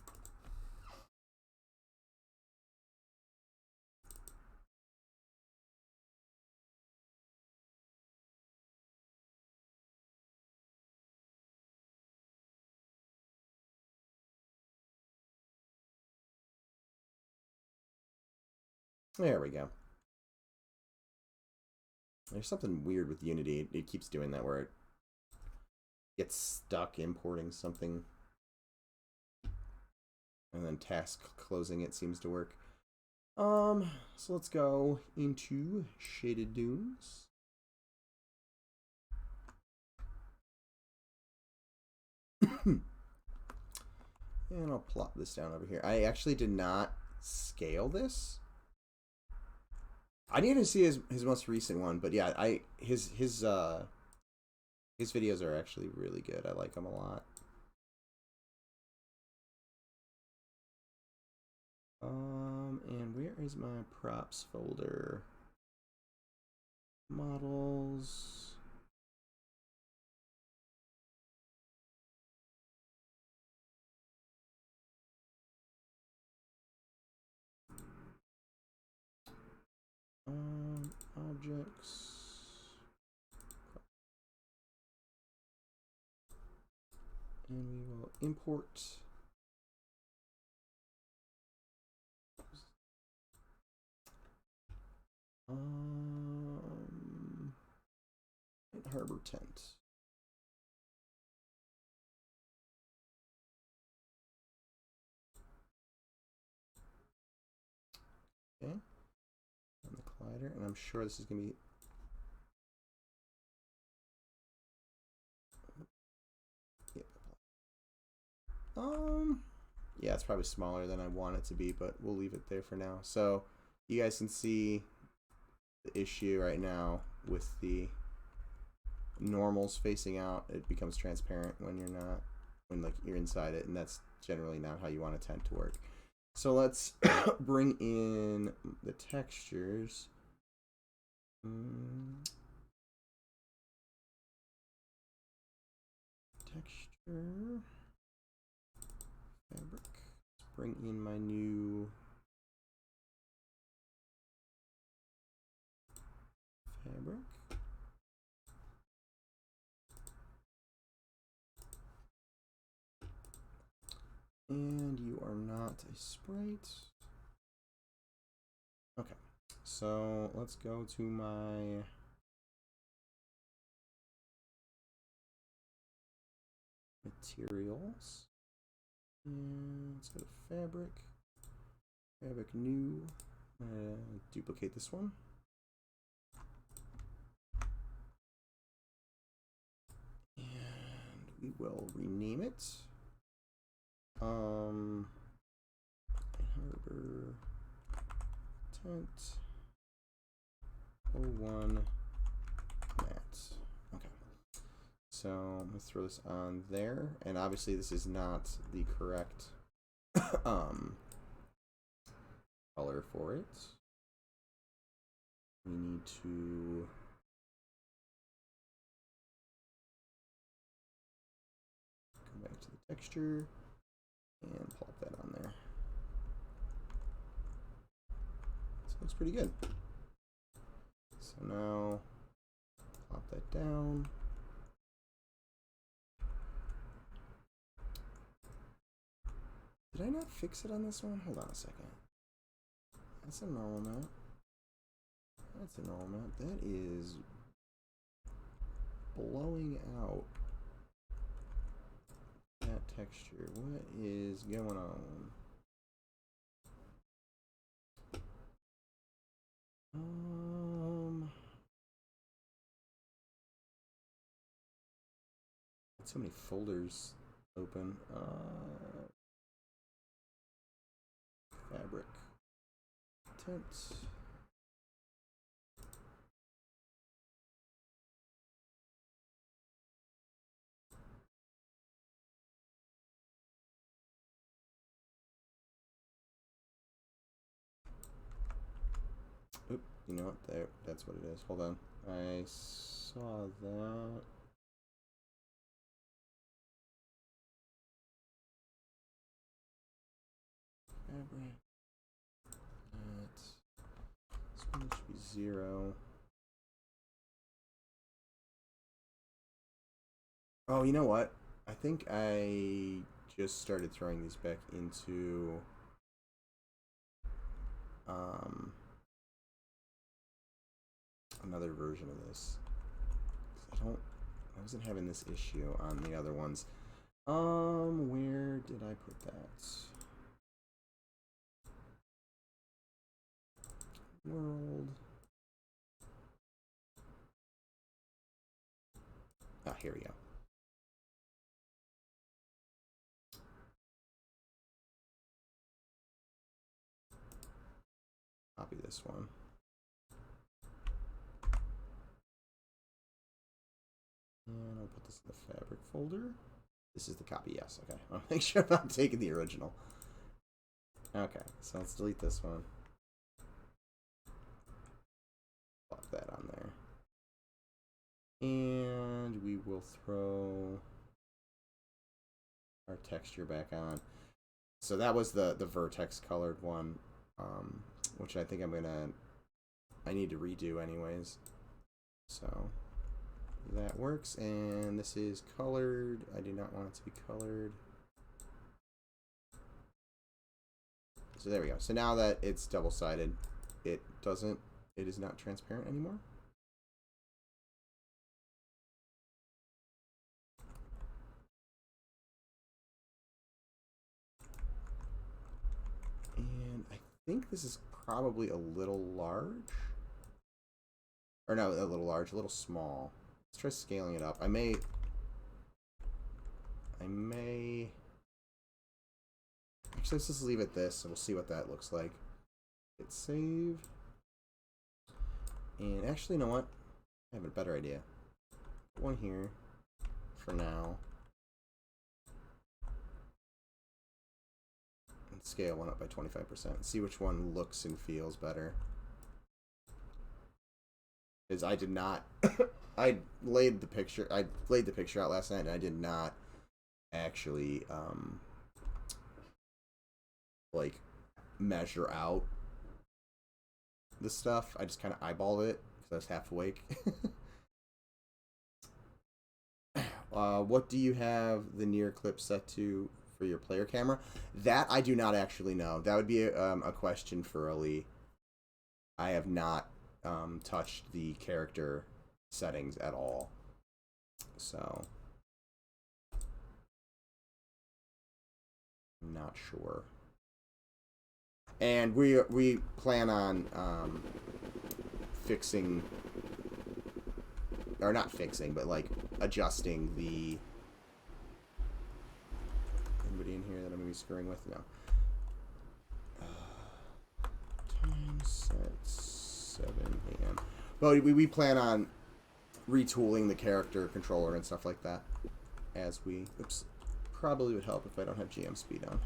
There we go. There's something weird with Unity. It keeps doing that where it gets stuck importing something. And then task closing it seems to work. So let's go into Shaded Dunes. And I'll plop this down over here. I actually did not scale this. I need to see his most recent one, but yeah, his videos are actually really good. I like them a lot. And where is my props folder? Models. Objects. And we will import Harbor Tent. Okay. And the collider, and I'm sure this is going to be yeah, it's probably smaller than I want it to be, but we'll leave it there for now. So you guys can see the issue right now with the normals facing out. It becomes transparent when you're inside it, and that's generally not how you want a tent to work. So let's bring in the textures. Texture. Fabric. Let's bring in my new fabric. And you are not a sprite. Okay, so let's go to my materials. And let's go to fabric. Fabric new. Duplicate this one. And we will rename it. Harbor tent 01 mat. Okay. So I'm gonna throw this on there, and obviously this is not the correct color for it. We need to come back to the texture and plop that on there. So it looks pretty good. So now plop that down. Did I not fix it on this one? Hold on a second. That's a normal map. That's a normal map. That is blowing out that texture. What is going on? So many folders open. Fabric. Tent. Oop, you know what? There, that's what it is. Hold on. I saw that. Fabric. This one should be 0. Oh, you know what? I think I just started throwing these back into another version of this. I wasn't having this issue on the other ones. Where did I put that? World. Ah, here we go. Copy this one. And I'll put this in the fabric folder. This is the copy, yes. Okay, I'll make sure I'm not taking the original. Okay, so let's delete this one. Plop that on there. And we will throw our texture back on. So that was the vertex colored one, which I think I need to redo anyways. So that works, and this is colored. I do not want it to be colored. So there we go. So now that it's double-sided, it is not transparent anymore. And I think this is probably a little large. Or no, a little large, a little small. Let's try scaling it up. I may actually, let's just leave it this and we'll see what that looks like. Hit save. And actually, you know what? I have a better idea. Put one here for now. And scale one up by 25%. See which one looks and feels better. Because I did not I laid the picture out last night and I did not actually like measure out the stuff. I just kind of eyeballed it because I was half awake. What do you have the near clip set to for your player camera? That I do not actually know. That would be a question for Ali. I have not touched the character settings at all. So not sure. And we plan on fixing, or not fixing, but like adjusting the. Anybody in here that I'm gonna be screwing with? No. Time set 7 a.m. But we plan on retooling the character controller and stuff like that as we. Oops. Probably would help if I don't have GM speed on.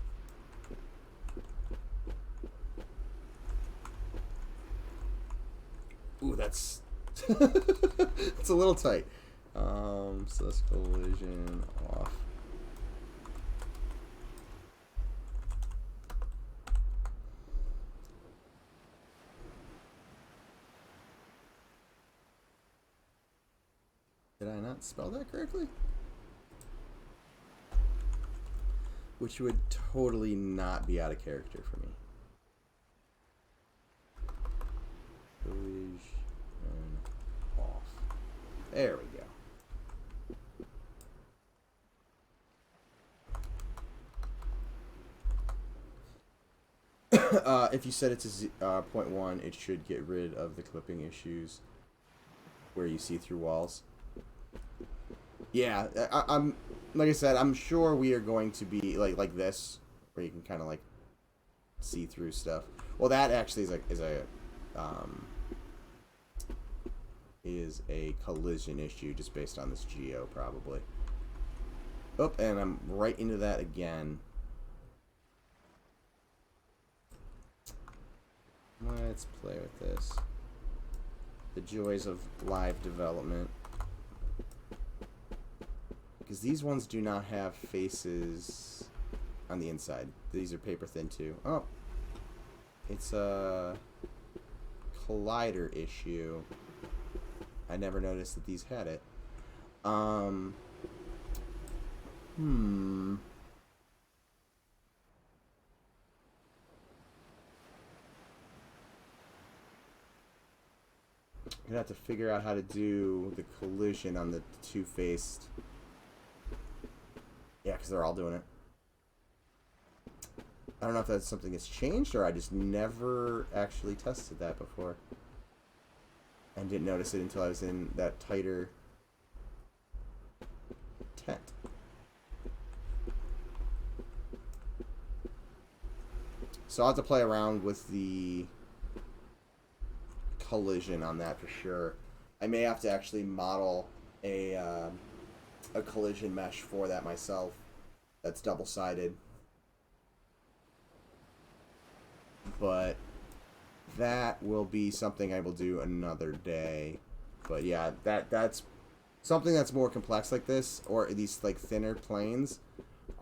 Ooh, that's it's a little tight. So this collision off. Did I not spell that correctly? Which would totally not be out of character for me. Collision off. There we go. If you set it to 0.1, it should get rid of the clipping issues where you see through walls. Yeah, I'm like I said, I'm sure we are going to be like this, where you can kind of like see through stuff. Well, that actually is a collision issue just based on this geo probably. Oh, and I'm right into that again. Let's play with this. The joys of live development. Because these ones do not have faces on the inside. These are paper thin too. Oh. It's a collider issue. I never noticed that these had it. I'm gonna have to figure out how to do the collision on the two-faced. Yeah, because they're all doing it. I don't know if that's something that's changed or I just never actually tested that before. And didn't notice it until I was in that tighter tent. So I'll have to play around with the collision on that for sure. I may have to actually model a collision mesh for that myself that's double-sided. But that will be something I will do another day. But yeah, that's something that's more complex like this, or these like thinner planes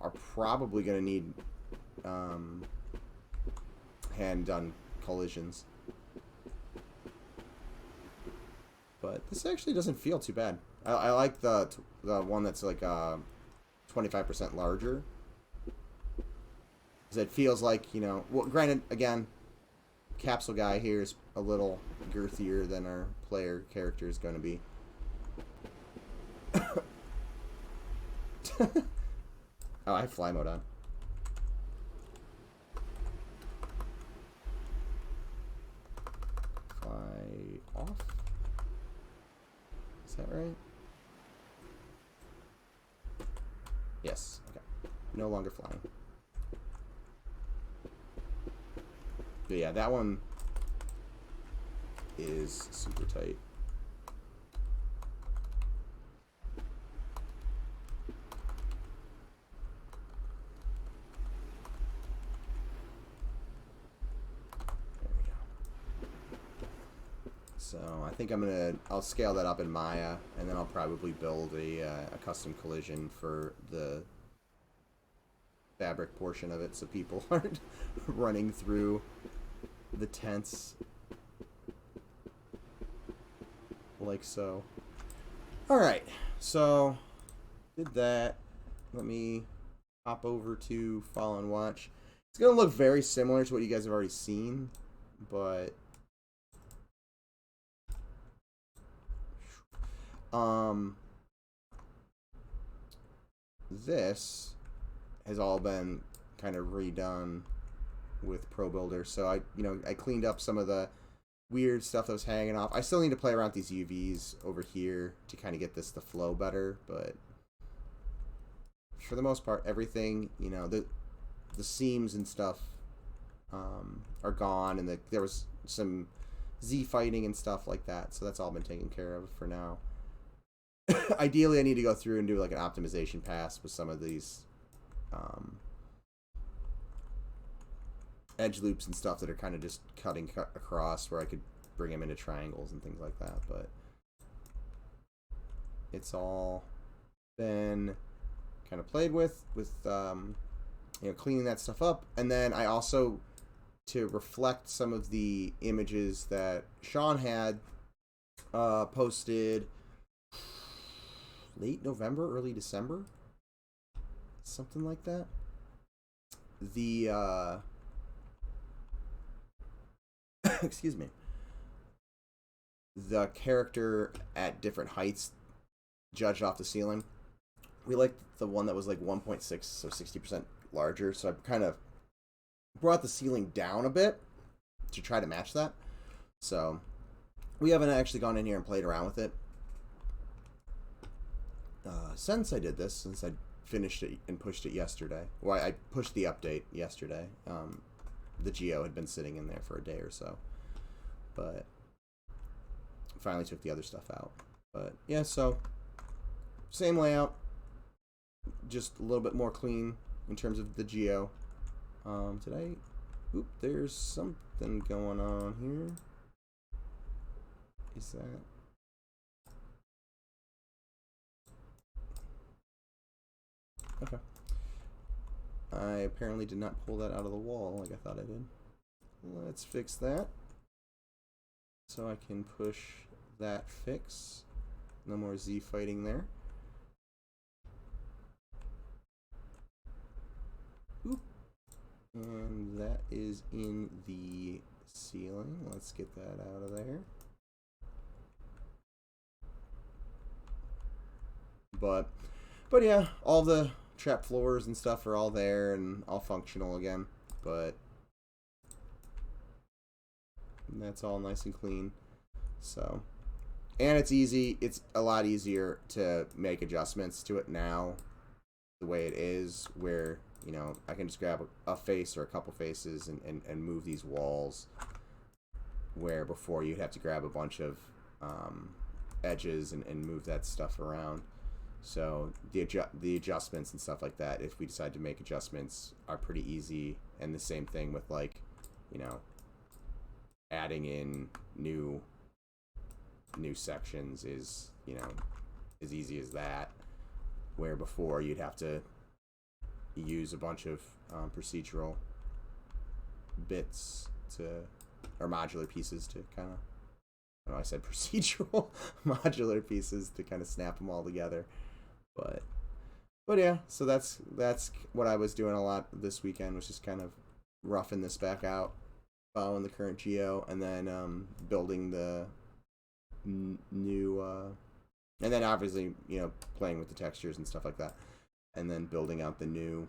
are probably going to need hand-done collisions. But this actually doesn't feel too bad. I like the one that's like 25% larger. Because it feels like, you know, well, granted, again, Capsule Guy here is a little girthier than our player character is going to be. Oh, I have fly mode on. Fly off? Is that right? Yes. Okay. No longer flying. But yeah, that one is super tight. There we go. So I think I'll scale that up in Maya, and then I'll probably build a custom collision for the fabric portion of it so people aren't running through the tents like so. Alright, so did that. Let me hop over to Follow and Watch. It's gonna look very similar to what you guys have already seen, but this has all been kind of redone with Pro Builder. So I cleaned up some of the weird stuff that was hanging off. I still need to play around with these UVs over here to kind of get this to flow better, but for the most part, everything, the seams and stuff are gone, and there was some Z fighting and stuff like that, so that's all been taken care of for now. Ideally, I need to go through and do like an optimization pass with some of these edge loops and stuff that are kind of just cut across, where I could bring them into triangles and things like that. But it's all been kind of played with cleaning that stuff up. And then I also, to reflect some of the images that Sean had posted late November, early December, something like that. The excuse me, the character at different heights judged off the ceiling. We liked the one that was like 1.6, so 60% larger. So I kind of brought the ceiling down a bit to try to match that. So we haven't actually gone in here and played around with it since I did this, since I finished it and pushed it yesterday. Well, I pushed the update yesterday. The Geo had been sitting in there for a day or so, but finally took the other stuff out. But yeah, so same layout, just a little bit more clean in terms of the Geo. There's something going on here. Is that... Okay. I apparently did not pull that out of the wall like I thought I did. Let's fix that, so I can push that fix. No more Z fighting there. Oop. And that is in the ceiling. Let's get that out of there. But yeah, all the trap floors and stuff are all there and all functional again, but that's all nice and clean. So, and it's easy. It's a lot easier to make adjustments to it now, the way it is, where I can just grab a face or a couple faces and move these walls, where before you'd have to grab a bunch of edges and move that stuff around. So the adjustments and stuff like that, if we decide to make adjustments, are pretty easy. And the same thing with, like, adding in new sections is as easy as that, where before you'd have to use a bunch of procedural bits or modular pieces to kind of, I know I said procedural, modular pieces to kind of snap them all together. But yeah, so that's what I was doing a lot this weekend, was just kind of roughing this back out, following the current Geo, and then building the new, and then obviously playing with the textures and stuff like that, and then building out the new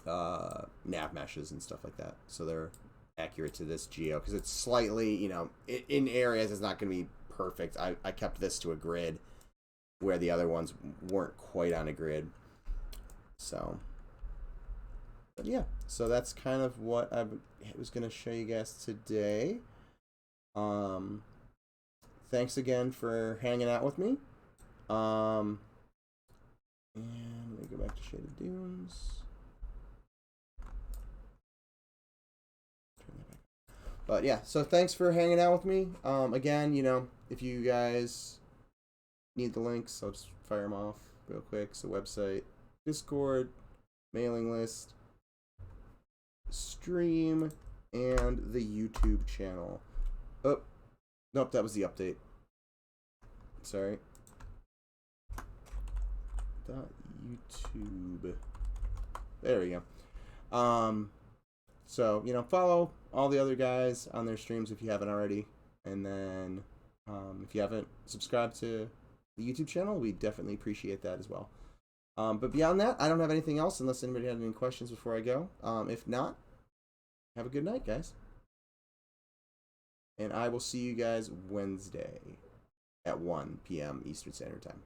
nav meshes and stuff like that, so they're accurate to this Geo, because it's slightly, in areas it's not going to be perfect. I kept this to a grid, where the other ones weren't quite on a grid. So, but yeah, so that's kind of what I was going to show you guys today. Thanks again for hanging out with me. And let me go back to Shaded Dunes. But yeah, so thanks for hanging out with me. Again, if you guys need the links, I'll just fire them off real quick. So website, Discord, mailing list, stream, and the YouTube channel. Oh, nope, that was the update. Sorry. .YouTube. There we go. So, follow all the other guys on their streams if you haven't already. And then, if you haven't subscribed to the YouTube channel, we definitely appreciate that as well. But beyond that, I don't have anything else unless anybody had any questions before I go. If not, have a good night, guys. And I will see you guys Wednesday at 1 p.m. Eastern Standard Time.